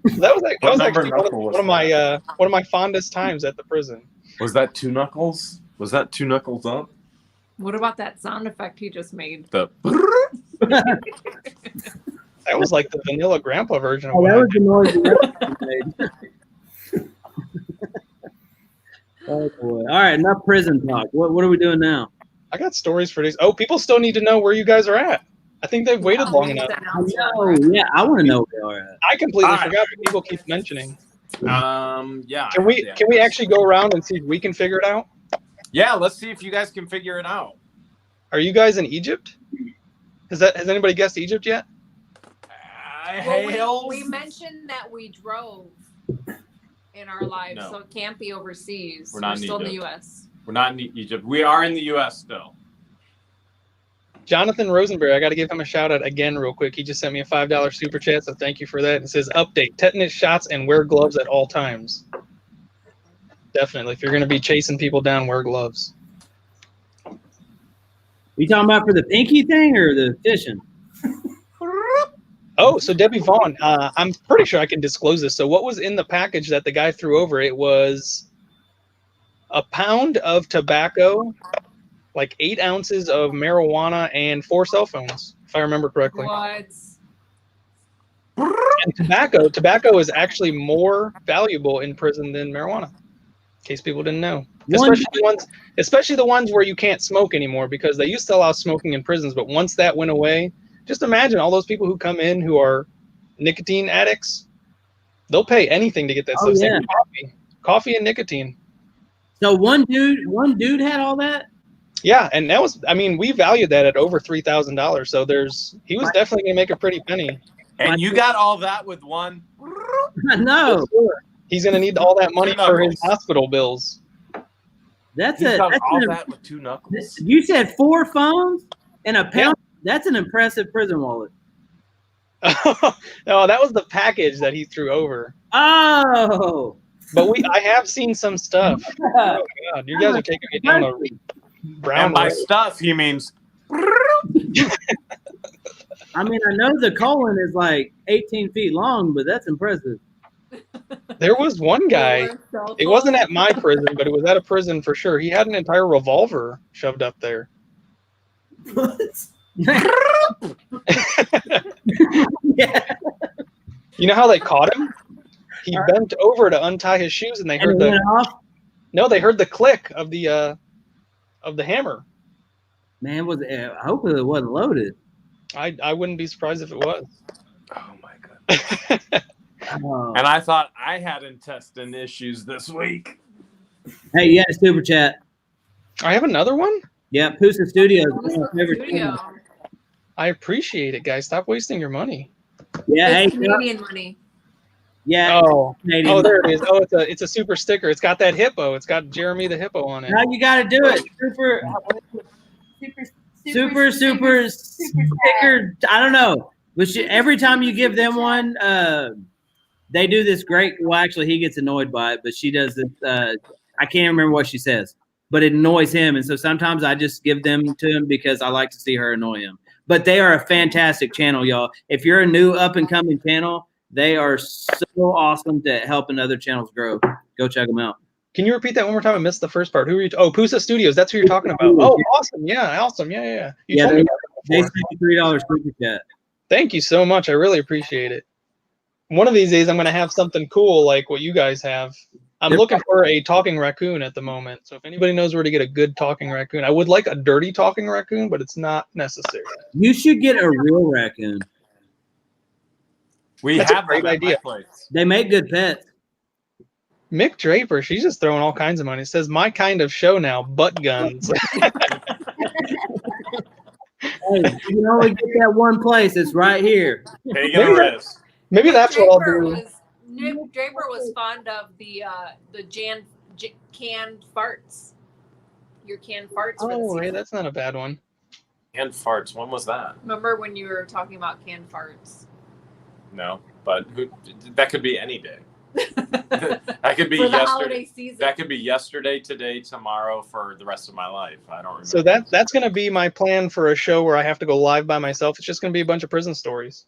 That was actually one of my fondest times at the prison. Was that two knuckles? Was that two knuckles up? What about that sound effect he just made? The That was like the vanilla grandpa version of that was the noise you made. Oh boy! All right, enough prison talk. What are we doing now? I got stories for these. Oh, people still need to know where you guys are at. I think they've waited long enough. Oh yeah, I want to know where they are at. I completely forgot, but people keep mentioning. Yeah. Can we actually go around and see if we can figure it out? Yeah, let's see if you guys can figure it out. Are you guys in Egypt? Has anybody guessed Egypt yet? Well, we mentioned that we drove in our lives, so it can't be overseas. We're still in the U.S. We're not in Egypt. We are in the U.S. still. Jonathan Rosenberry, I got to give him a shout out again real quick. He just sent me a $5 super chat, so thank you for that. It says, update, tetanus shots and wear gloves at all times. Definitely. If you're going to be chasing people down, wear gloves. You talking about for the pinky thing or the fishing? Oh, so Debbie Vaughn, I'm pretty sure I can disclose this. So what was in the package that the guy threw over? It was a pound of tobacco, like 8 ounces of marijuana, and 4 cell phones, if I remember correctly. What? And tobacco is actually more valuable in prison than marijuana, in case people didn't know. Especially the ones where you can't smoke anymore, because they used to allow smoking in prisons, but once that went away, just imagine all those people who come in who are nicotine addicts. They'll pay anything to get that stuff. Yeah. Coffee and nicotine. So one dude had all that? Yeah, and that was, I mean, we valued that at over $3,000. So he was definitely gonna make a pretty penny. And you got all that with one? No. He's gonna need all that money for his hospital bills. That's that with 2 knuckles. You said 4 phones and a pound. Yeah. That's an impressive prison wallet. No, that was the package that he threw over. Oh. But I have seen some stuff. Oh God, you guys are taking me down a brown. And by stuff, he means. I mean, I know the colon is like 18 feet long, but that's impressive. There was one guy. It wasn't at my prison, but it was at a prison for sure. He had an entire revolver shoved up there. What? Yeah. You know how they caught him? He bent over to untie his shoes, and they heard they heard the click of the hammer. Man, hopefully it wasn't loaded. I wouldn't be surprised if it was. Oh my God. And I thought I had intestine issues this week. Hey, you had a super chat. I have another one? Yeah, Pusa Studios. I appreciate it, guys. Stop wasting your money. Yeah, it's Canadian money. Yeah. Oh, there it is. Oh, it's a super sticker. It's got that hippo. It's got Jeremy the hippo on it. Now you got to do it. Super sticker. I don't know. But every time you give them one, they do this great. Well, actually, he gets annoyed by it, but she does this. I can't remember what she says, but it annoys him. And so sometimes I just give them to him because I like to see her annoy him. But they are a fantastic channel, y'all. If you're a new up-and-coming channel, they are so awesome to helping other channels grow. Go check them out. Can you repeat that one more time? I missed the first part. Who are you? Pusa Studios. That's who you're talking about. Oh, awesome. Yeah, awesome. Yeah. They sent me $3 super chat. Thank you so much. I really appreciate it. One of these days, I'm going to have something cool like what you guys have. I'm looking for a talking raccoon at the moment. So if anybody knows where to get a good talking raccoon, I would like a dirty talking raccoon, but it's not necessary. You should get a real raccoon. That's a great idea. They make good pets. Mick Draper, she's just throwing all kinds of money. It says, my kind of show now, butt guns. Hey, you can only get that one place. It's right here. Maybe that's what I'll do. Nick Draper was fond of the canned farts. Your canned farts. Oh, hey, that's not a bad one. Canned farts. When was that? Remember when you were talking about canned farts? No, but that could be any day. That could be for the yesterday. Holiday season. That could be yesterday, today, tomorrow, for the rest of my life. I don't remember. So that's going to be my plan for a show where I have to go live by myself. It's just going to be a bunch of prison stories.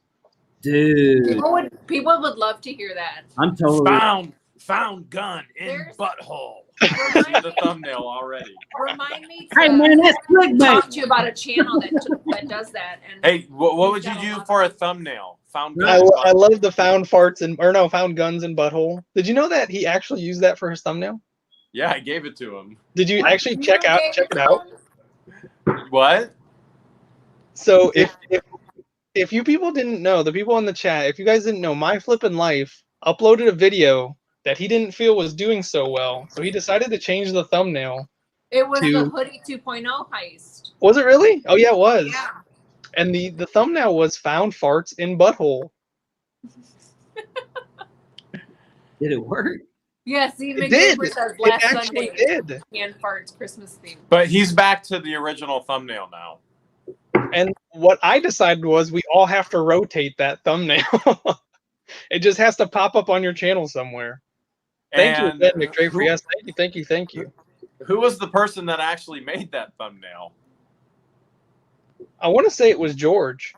Dude, people would love to hear that. I'm totally found gun in butthole. The thumbnail already. Remind me to hey man, that's talk to you about a channel that does that. And hey, what would you do for a thumbnail? Found gun. I love the found guns in butthole. Did you know that he actually used that for his thumbnail? Yeah, I gave it to him. Did you actually check it out? What? So if you people didn't know, the people in the chat, if you guys didn't know, My Flippin' Life uploaded a video that he didn't feel was doing so well, so he decided to change the thumbnail. It was the Hoodie 2.0 heist. Was it really? Oh yeah, it was. Yeah. And the thumbnail was found farts in butthole. Did it work? Yes, yeah, it did. It actually did. Canned farts Christmas theme. But he's back to the original thumbnail now. And what I decided was we all have to rotate that thumbnail. It just has to pop up on your channel somewhere. Thank you, Ben McDraper. Yes, thank you. Who was the person that actually made that thumbnail? I want to say it was George.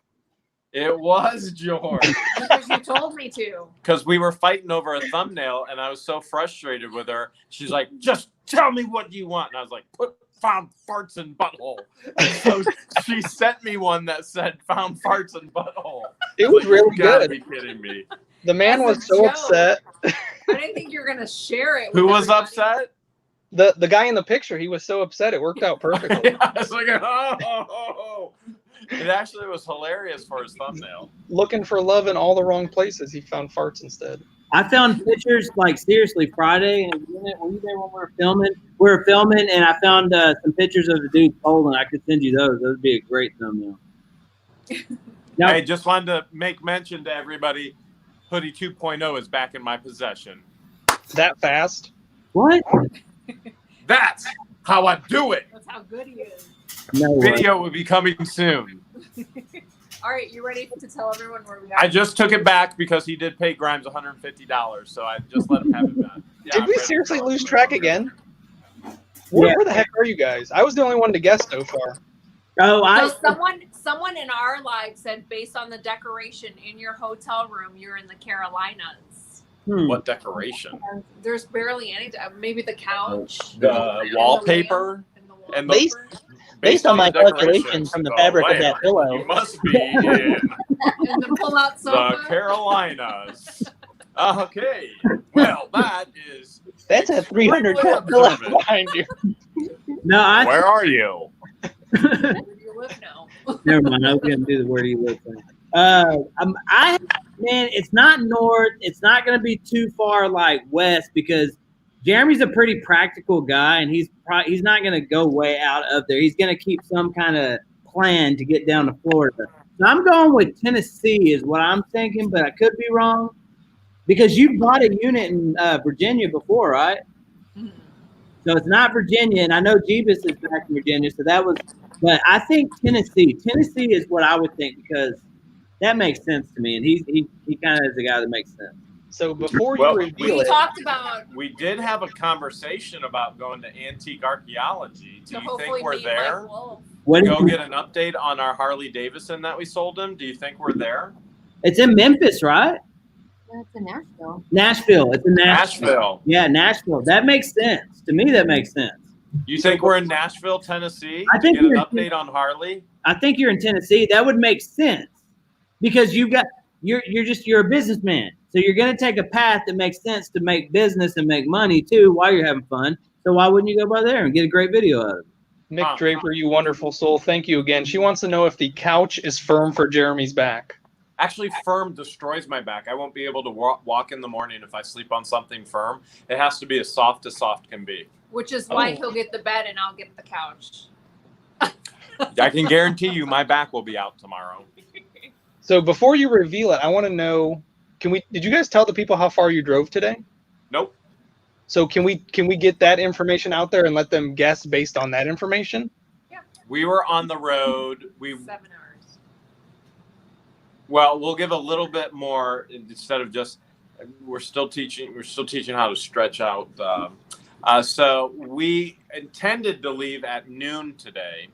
It was George. Because you told me to. Because we were fighting over a thumbnail, and I was so frustrated with her. She's like, just tell me what you want. And I was like, put found farts in butthole. And so she sent me one that said found farts in butthole. It was like, really you gotta good. Be kidding me. The man was so upset. I didn't think you were gonna share it. Who was upset? The guy in the picture. He was so upset. It worked out perfectly. Yeah, I was like, oh. It actually was hilarious for his thumbnail. Looking for love in all the wrong places. He found farts instead. I found pictures, like, seriously, Friday, and were you there when we were filming? We were filming, and I found some pictures of the dude holding. I could send you those. Those would be a great thumbnail. Now, I just wanted to make mention to everybody, Hoodie 2.0 is back in my possession. That fast? What? That's how I do it. That's how good he is. No Video will be coming soon. All right, you ready to tell everyone where we are? I just took it back because he did pay Grimes $150, so I just let him have it back. Yeah, Did we seriously lose track again? Where the heck are you guys? I was the only one to guess so far. Oh, so someone in our live said, based on the decoration in your hotel room, you're in the Carolinas. What decoration? There's barely any. Maybe the couch, the wallpaper, and the based on my calculations from the fabric of that pillow. You must be in and the pull-out sofa. The Carolinas. Okay, well that's a 300-pound pillow behind you. No, where are you? Where do you live now? Never mind. I was going to do the where do you live thing. Man, it's not north. It's not going to be too far like west because Jeremy's a pretty practical guy, and he's not going to go way out of there. He's going to keep some kind of plan to get down to Florida. So I'm going with Tennessee is what I'm thinking, but I could be wrong because you bought a unit in Virginia before, right? Mm-hmm. So it's not Virginia, and I know Jeebus is back in Virginia, so that was – but I think Tennessee. Tennessee is what I would think because that makes sense to me, and he kind of is the guy that makes sense. So before you reveal it, we did have a conversation about going to antique archaeology. Do you think we're there? Go get an update on our Harley Davidson that we sold him. Do you think we're there? It's in Memphis, right? That's in Nashville. Nashville. It's in Nashville. Yeah, Nashville. That makes sense. To me, that makes sense. You think we're in Nashville, Tennessee? I think to get an update on Harley. I think you're in Tennessee. That would make sense because you're a businessman. So you're going to take a path that makes sense to make business and make money too while you're having fun. So why wouldn't you go by there and get a great video out of it? Nick Draper, you wonderful soul. Thank you again. She wants to know if the couch is firm for Jeremy's back. Actually, firm destroys my back. I won't be able to walk in the morning if I sleep on something firm. It has to be as soft can be. Which is why he'll get the bed and I'll get the couch. I can guarantee you my back will be out tomorrow. So before you reveal it, I want to know, Did you guys tell the people how far you drove today? Nope. So can we get that information out there and let them guess based on that information? Yeah. We were on the road. 7 hours. Well, we'll give a little bit more instead of just. We're still teaching how to stretch out. So we intended to leave at noon today,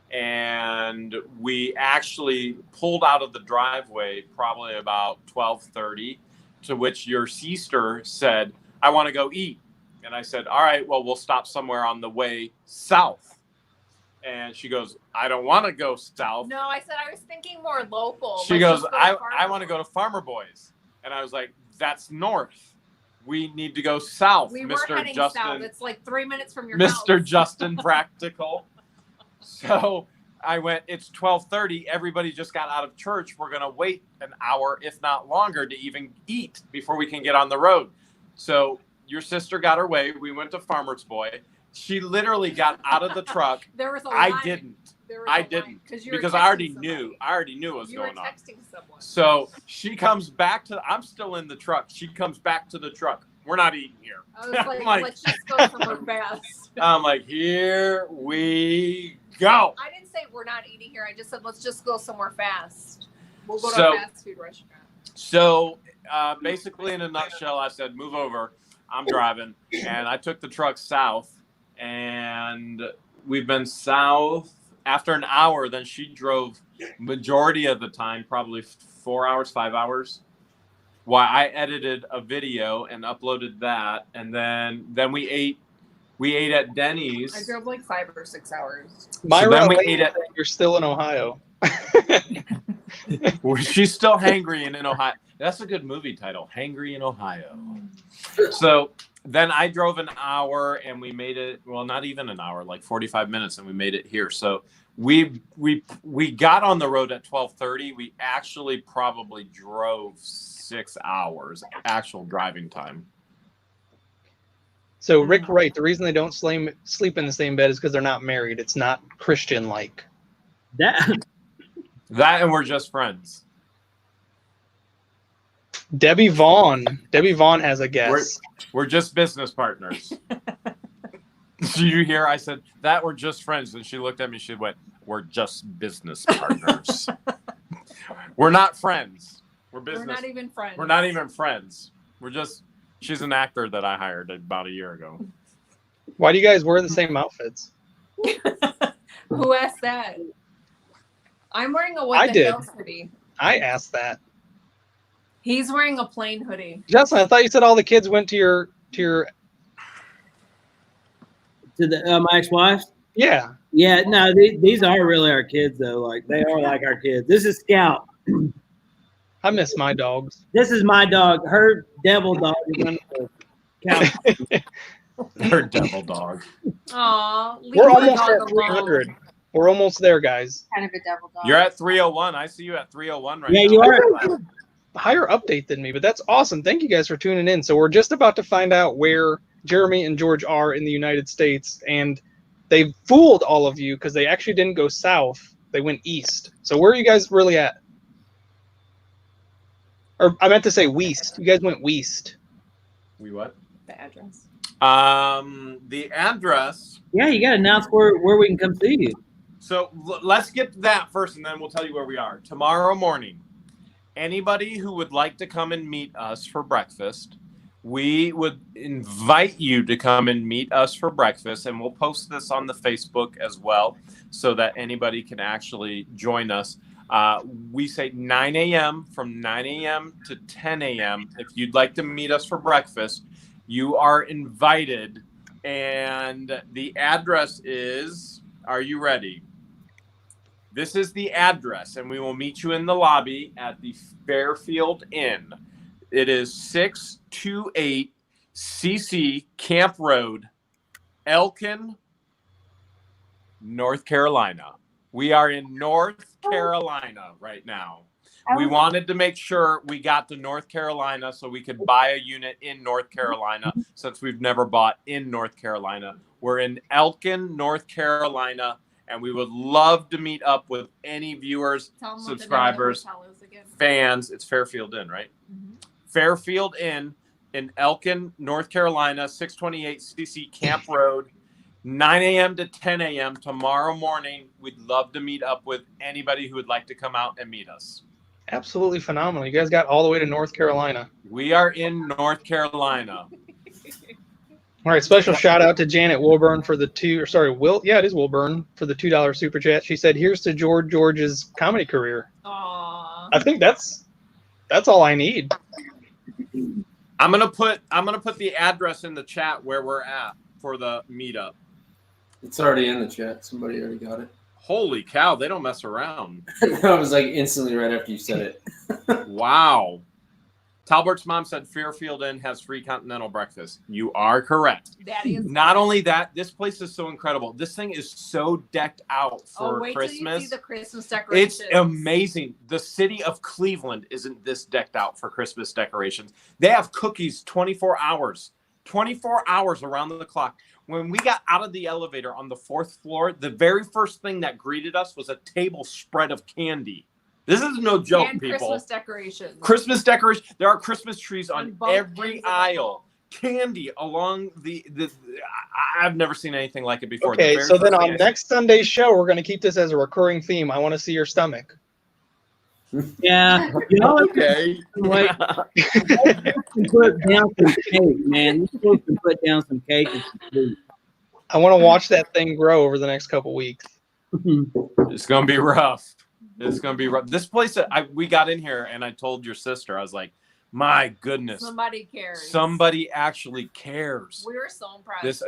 and we actually pulled out of the driveway probably about 12:30. To which your sister said, "I want to go eat," and I said, "All right, well, we'll stop somewhere on the way south." And she goes, "I don't want to go south." No, I said I was thinking more local. She goes, I want to go to Farmer Boys. And I was like, "That's north. We need to go south, we Mr. were heading Justin." south. It's like 3 minutes from your Mr. house. Justin Practical. So I went, "It's 12:30. Everybody just got out of church. We're going to wait an hour, if not longer, to even eat before we can get on the road." So your sister got her way. We went to Farmer's Boy. She literally got out of the truck. There was a I line. didn't. There was I a line, didn't you were because I texting already somebody. knew. I already knew what was You going were on. texting someone. So she comes back to. I'm still in the truck. She comes back to the truck. "We're not eating here." I was like, let's just go somewhere fast. I'm like, "Here we go." I didn't say we're not eating here. I just said, let's just go somewhere fast. We'll go to So- a fast food restaurant. So basically, in a nutshell, I said, "Move over. I'm driving," and I took the truck south, and we've been south. After an hour, then she drove majority of the time, probably 4 hours, 5 hours. While I edited a video and uploaded that, and then we ate. We ate at Denny's. I drove like 5 or 6 hours. Myra, then we ate at. you're still in Ohio. She's still hangry in Ohio. That's a good movie title, Hangry in Ohio. So then I drove an hour and we made it, well, not even an hour, like 45 minutes, and we made it here. So we got on the road at 12:30. We actually probably drove 6 hours actual driving time. So Rick Wright, the reason they don't sleep in the same bed is because they're not married. It's not Christian-like. That and we're just friends. Debbie Vaughn has a guess. We're just business partners. Did you hear? I said that we're just friends, and she looked at me. She went, "We're just business partners. We're not friends. We're business. We're not even friends. We're not even friends. We're just." She's an actor that I hired about a year ago. Why do you guys wear the same outfits? Who asked that? I'm wearing a What the Hales hoodie. I asked that. He's wearing a plain hoodie. Justin, I thought you said all the kids went to my ex-wife. Yeah. Yeah, no, these are really our kids though. Like they are like our kids. This is Scout. I miss my dogs. This is my dog. Her devil dog is on the couch. Her devil dog. Aw, we're almost at 300. We're almost there, guys. Kind of a devil dog. You're at 301. I see you at 301 right now. Yeah, you are. Higher update than me, but that's awesome. Thank you guys for tuning in. So we're just about to find out where Jeremy and George are in the United States, and they fooled all of you because they actually didn't go south. They went east. So where are you guys really at? Or I meant to say west. You guys went west. We what? The address. The address. Yeah, you got to announce where we can come see you. So let's get to that first, and then we'll tell you where we are. Tomorrow morning, anybody who would like to come and meet us for breakfast, we would invite you to come and meet us for breakfast, and we'll post this on the Facebook as well so that anybody can actually join us. We say 9 a.m. From 9 a.m. to 10 a.m. If you'd like to meet us for breakfast, you are invited. And the address is, are you ready? This is the address, and we will meet you in the lobby at the Fairfield Inn. It is 628 CC Camp Road, Elkin, North Carolina. We are in North Carolina right now. We wanted to make sure we got to North Carolina so we could buy a unit in North Carolina since we've never bought in North Carolina. We're in Elkin, North Carolina, and we would love to meet up with any viewers, subscribers, fans. It's Fairfield Inn, right? Fairfield Inn in Elkin, North Carolina, 628 CC Camp Road, 9 a.m. to 10 a.m. tomorrow morning. We'd love to meet up with anybody who would like to come out and meet us. Absolutely phenomenal. You guys got all the way to North Carolina. We are in North Carolina. All right, special shout out to Janet Wilburn for the it is Wilburn for the $2 super chat. She said, "Here's to George's comedy career." Aww. I think that's all I need. I'm gonna put the address in the chat where we're at for the meetup. It's already in the chat. Somebody already got it. Holy cow, they don't mess around. I was like instantly right after you said it. Wow. Talbert's mom said Fairfield Inn has free continental breakfast. You are correct. That is not only that, this place is so incredible. This thing is so decked out for wait Christmas. Till you see the Christmas decorations. It's amazing. The city of Cleveland isn't this decked out for Christmas decorations. They have cookies 24 hours. 24 hours around the clock. When we got out of the elevator on the 4th floor, the very first thing that greeted us was a table spread of candy. This is no joke, and people. Christmas decorations. Christmas decorations. There are Christmas trees on both every ends of the aisle. hall. Candy along the I've never seen anything like it before. Okay, so then on next Sunday's show, we're going to keep this as a recurring theme. I want to see your stomach. Yeah. You know, okay. Like, put down some cake, man. You're supposed to put down some cake and some food. I want to watch that thing grow over the next couple weeks. It's going to be rough. It's going to be rough. This place, we got in here and I told your sister, I was like, my goodness. Somebody cares. Somebody actually cares. We were so impressed.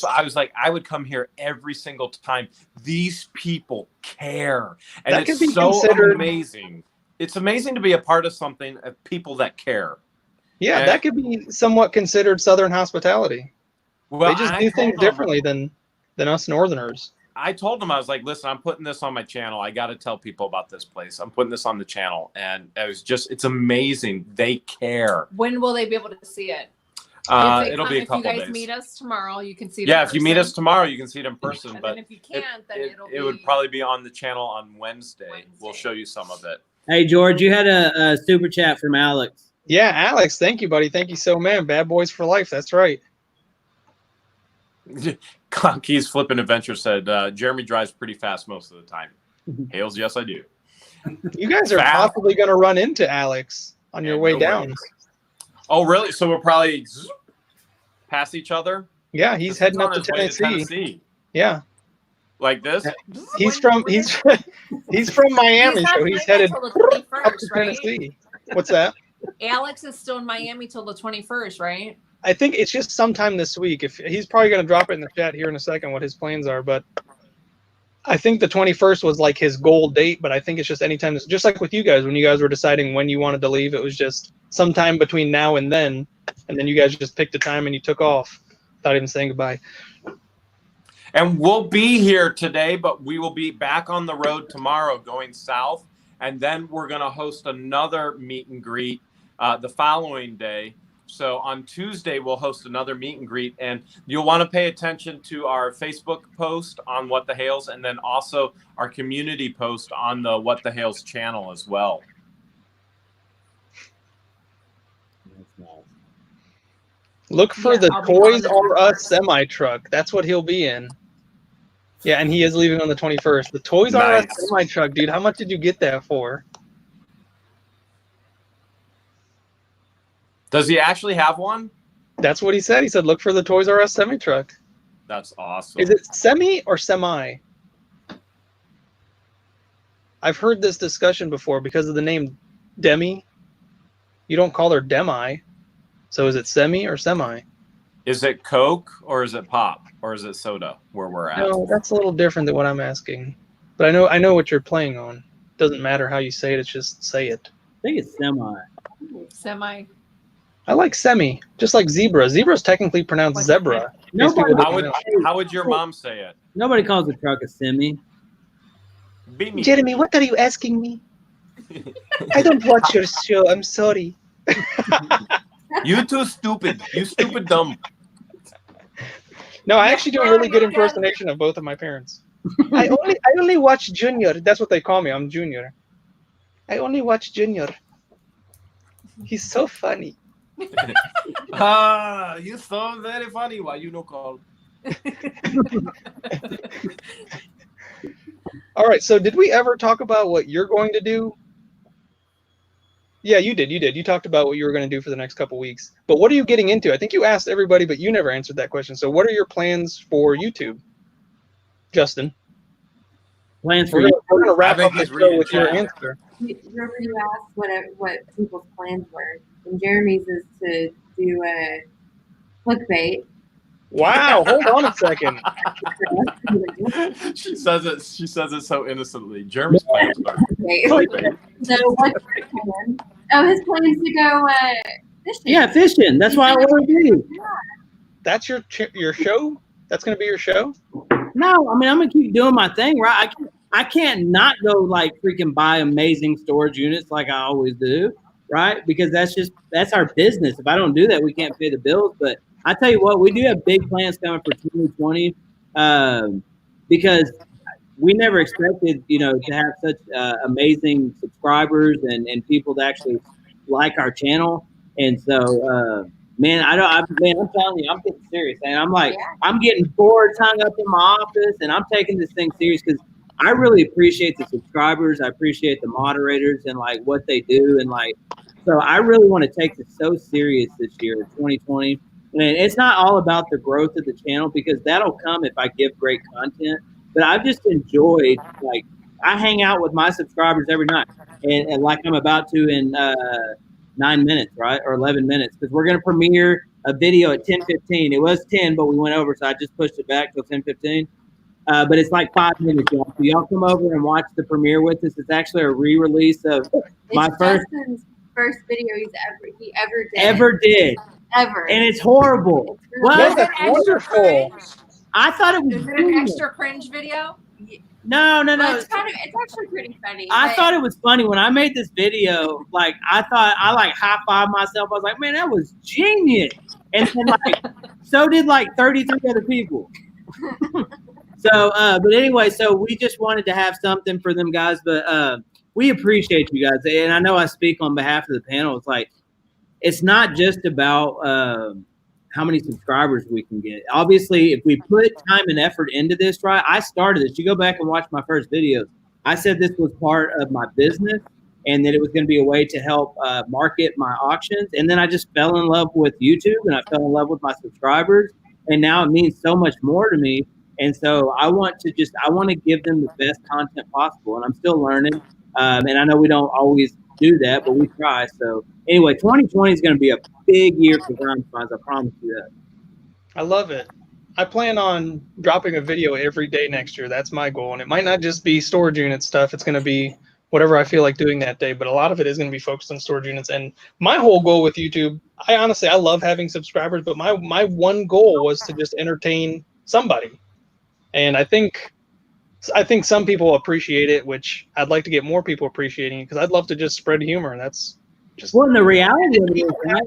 I was like, I would come here every single time. These people care. And That it's could be so considered- amazing. It's amazing to be a part of something of people that care. Yeah, And- that could be somewhat considered Southern hospitality. Well, They just do things differently than us Northerners. I told them, I was like, listen, I'm putting this on my channel. I got to tell people about this place. I'm putting this on the channel. And it's amazing. They care. When will they be able to see it? It'll be a couple days. If you guys days. meet us tomorrow, you can see it Yeah, in if you meet person. us tomorrow, you can see it in person. And But then if you can't, then it would probably be on the channel on Wednesday. We'll show you some of it. Hey, George, you had a super chat from Alex. Yeah, Alex, thank you, buddy. Thank you so much. Bad boys for life. That's right. Conky's Flippin' Adventure said, Jeremy drives pretty fast most of the time. Hales, yes, I do. You guys are possibly going to run into Alex on your way down. Oh, really? So we'll probably pass each other? Yeah, he's heading up to his way Tennessee. Yeah. Like this? He's from Miami, so he's headed up to Tennessee. What's that? Alex is still in Miami till the 21st, right? I think it's just sometime this week. If he's probably going to drop it in the chat here in a second what his plans are, but I think the 21st was like his goal date, but I think it's just anytime, just like with you guys, when you guys were deciding when you wanted to leave, it was just sometime between now and then you guys just picked a time and you took off without even saying goodbye. And we'll be here today, but we will be back on the road tomorrow going south, and then we're going to host another meet and greet the following day. So on Tuesday, we'll host another meet and greet, and you'll want to pay attention to our Facebook post on What the Hales, and then also our community post on the What the Hales channel as well. Look for the Toys R Us semi-truck. That's what he'll be in. Yeah, and he is leaving on the 21st. The Toys R Us semi-truck, dude. How much did you get that for? Does he actually have one? That's what he said. He said, look for the Toys R Us semi-truck. That's awesome. Is it semi or semi? I've heard this discussion before because of the name Demi. You don't call her Demi. So is it semi or semi? Is it Coke or is it pop or is it soda where we're at? No, that's a little different than what I'm asking. But I know what you're playing on. Doesn't matter how you say it, it's just say it. I think it's semi. Semi. I like semi, just like zebra. Zebra's technically pronounced zebra. Nobody, how would your mom say it? Nobody calls a truck a semi. Beat me. Jeremy, what are you asking me? I don't watch your show. I'm sorry. You too stupid. You stupid dumb. No, I actually do a really good impersonation of both of my parents. I only watch Junior. That's what they call me. I'm Junior. I only watch Junior. He's so funny. You so very funny. Why you no call? All right. So did we ever talk about what you're going to do? Yeah, you did. You talked about what you were going to do for the next couple weeks. But what are you getting into? I think you asked everybody, but you never answered that question. So what are your plans for YouTube, Justin? Plans for We're you? going to wrap I up think the he's show reading with your chat. answer. Remember you asked what people's plans were, and Jeremy's is to do a clickbait. Wow. Hold on a second. She says it so innocently. Jeremy's plans are clickbait. So what's your plan? Oh, his plan is to go fishing. Yeah, fishing. That's why I want to do. That's your show? That's going to be your show? No, I mean, I'm going to keep doing my thing, right? I can't not go like freaking buy amazing storage units like I always do, right? Because that's our business. If I don't do that, we can't pay the bills. But I tell you what, we do have big plans coming for 2020 because we never expected, to have such amazing subscribers and people to actually like our channel. And so, man, I'm telling you, I'm getting serious. And I'm getting bored, hung up in my office, and I'm taking this thing serious because I really appreciate the subscribers. I appreciate the moderators and like what they do. And like, so I really want to take this so serious this year, 2020. And it's not all about the growth of the channel because that'll come if I give great content. But I've just enjoyed, like, I hang out with my subscribers every night. And like I'm about to in 9 minutes, right? Or 11 minutes. Because we're going to premiere a video at 10:15. It was 10, but we went over. So I just pushed it back till 10:15. But it's like 5 minutes, y'all. So y'all come over and watch the premiere with us. It's actually a re-release of my Justin's first video he ever did. Ever. And it's horrible. Well, that's wonderful. I thought it was Is it an extra cringe video? No. It's actually pretty funny. I thought it was funny when I made this video. Like I thought I like high-fived myself. I was like, man, that was genius. And then like so did like 33 other people. So, but anyway, so we just wanted to have something for them guys, but we appreciate you guys. And I know I speak on behalf of the panel. It's like, it's not just about how many subscribers we can get. Obviously, if we put time and effort into this, right? I started this. You go back and watch my first videos. I said this was part of my business and that it was going to be a way to help market my auctions. And then I just fell in love with YouTube and I fell in love with my subscribers. And now it means so much more to me. And so I want to give them the best content possible. And I'm still learning. And I know we don't always do that, but we try. So anyway, 2020 is going to be a big year for Grind Finds. I promise you that. I love it. I plan on dropping a video every day next year. That's my goal. And it might not just be storage unit stuff. It's going to be whatever I feel like doing that day. But a lot of it is going to be focused on storage units. And my whole goal with YouTube, I love having subscribers. But my one goal was to just entertain somebody. And I think some people appreciate it, which I'd like to get more people appreciating it because I'd love to just spread humor. And that's just and the reality of it is, right?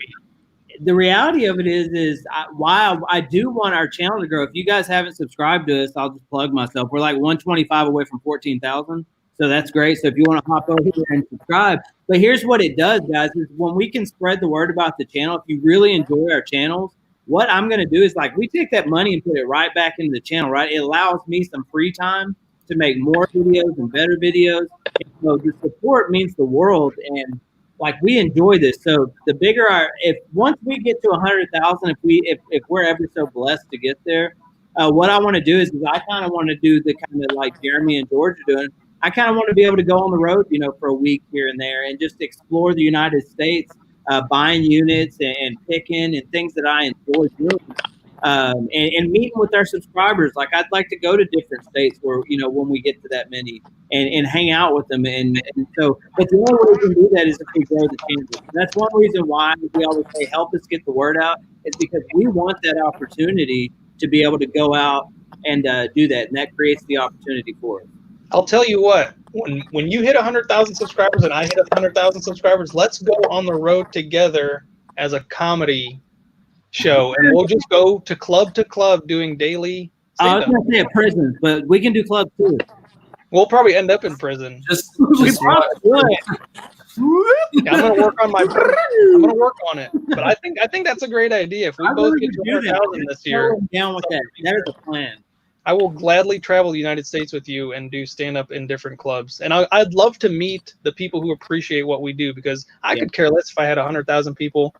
The reality of it is why I do want our channel to grow. If you guys haven't subscribed to us, I'll just plug myself. We're like 125 away from 14,000. So that's great. So if you want to hop over here and subscribe. But here's what it does, guys, is when we can spread the word about the channel, if you really enjoy our channels, what I'm going to do is like we take that money and put it right back into the channel, right? It allows me some free time to make more videos and better videos. And so the support means the world. And like we enjoy this. So the bigger once we get to 100,000, if we're ever so blessed to get there, what I want to do is I kind of want to do the kind of like Jeremy and George are doing. I kind of want to be able to go on the road, for a week here and there and just explore the United States, buying units and picking and things that I enjoy doing. And meeting with our subscribers. Like I'd like to go to different states where, when we get to that many and hang out with them. And so, but the only way we can do that is if we grow the channel. That's one reason why we always say, help us get the word out. It's because we want that opportunity to be able to go out and do that. And that creates the opportunity for us. I'll tell you what, when you hit 100,000 subscribers and I hit 100,000 subscribers, let's go on the road together as a comedy show, and we'll just go to club doing daily I was going to say a prison, but we can do clubs too. We'll probably end up in prison. Just Yeah, I'm gonna work on my. I'm gonna work on it. But I think that's a great idea. If we both get to 100,000 this year, down with that. That is a plan. I will gladly travel the United States with you and do stand up in different clubs. And I'd love to meet the people who appreciate what we do, because I could care less if I had 100,000 people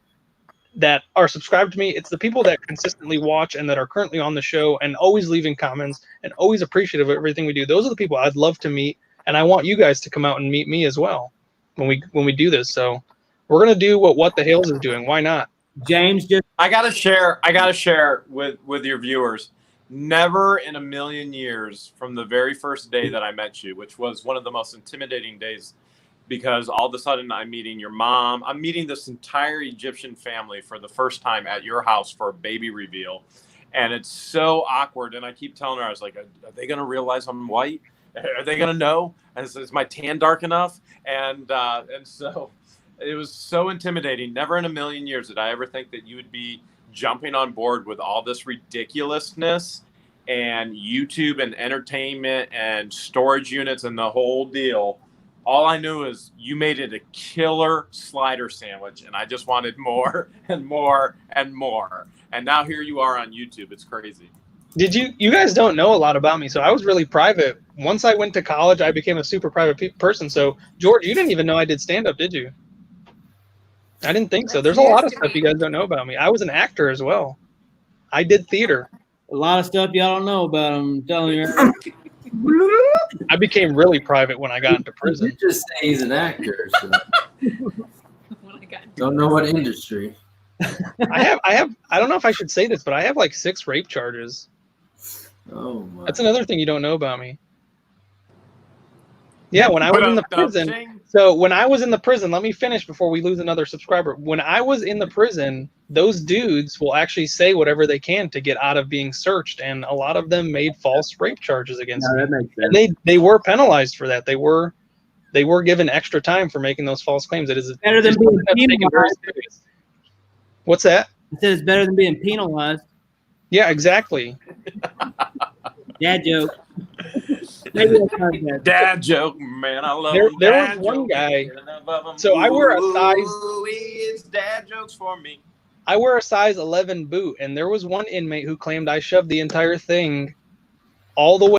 that are subscribed to me. It's the people that consistently watch and that are currently on the show and always leaving comments and always appreciative of everything we do. Those are the people I'd love to meet, and I want you guys to come out and meet me as well when we do this. So we're gonna do what the Hales is doing. Why not? James, just I gotta share with your viewers. Never in a million years from the very first day that I met you, which was one of the most intimidating days, because all of a sudden I'm meeting your mom. I'm meeting this entire Egyptian family for the first time at your house for a baby reveal. And it's so awkward. And I keep telling her, I was like, are they going to realize I'm white? Are they going to know? Is my tan dark enough? And so it was so intimidating. Never in a million years did I ever think that you would be jumping on board with all this ridiculousness and YouTube and entertainment and storage units and the whole deal. All I knew is you made it a killer slider sandwich, and I just wanted more and more and more. And now here you are on YouTube. It's crazy. You guys don't know a lot about me, so I was really private. Once I went to college, I became a super private person. So George, you didn't even know I did stand-up, did you? I didn't think so. There's a lot of stuff you guys don't know about me. I was an actor as well. I did theater. a lot of stuff y'all don't know about. I'm telling you. I became really private when I got into prison. You just say he's an actor. So. Don't know what industry. I don't know if I should say this, but I have like 6 rape charges. Oh my. That's another thing you don't know about me. Yeah, when I was in the prison. So when I was in the prison, let me finish before we lose another subscriber. When I was in the prison, those dudes will actually say whatever they can to get out of being searched, and a lot of them made false rape charges against me. That makes sense. And they were penalized for that. They were given extra time for making those false claims. It is better than being penalized. What's that? I said it's better than being penalized. Yeah, exactly. Dad joke. Dad joke, man. I love there was one guy. So I wear a size. It's dad jokes for me. I wear a size 11 boot, and there was one inmate who claimed I shoved the entire thing all the way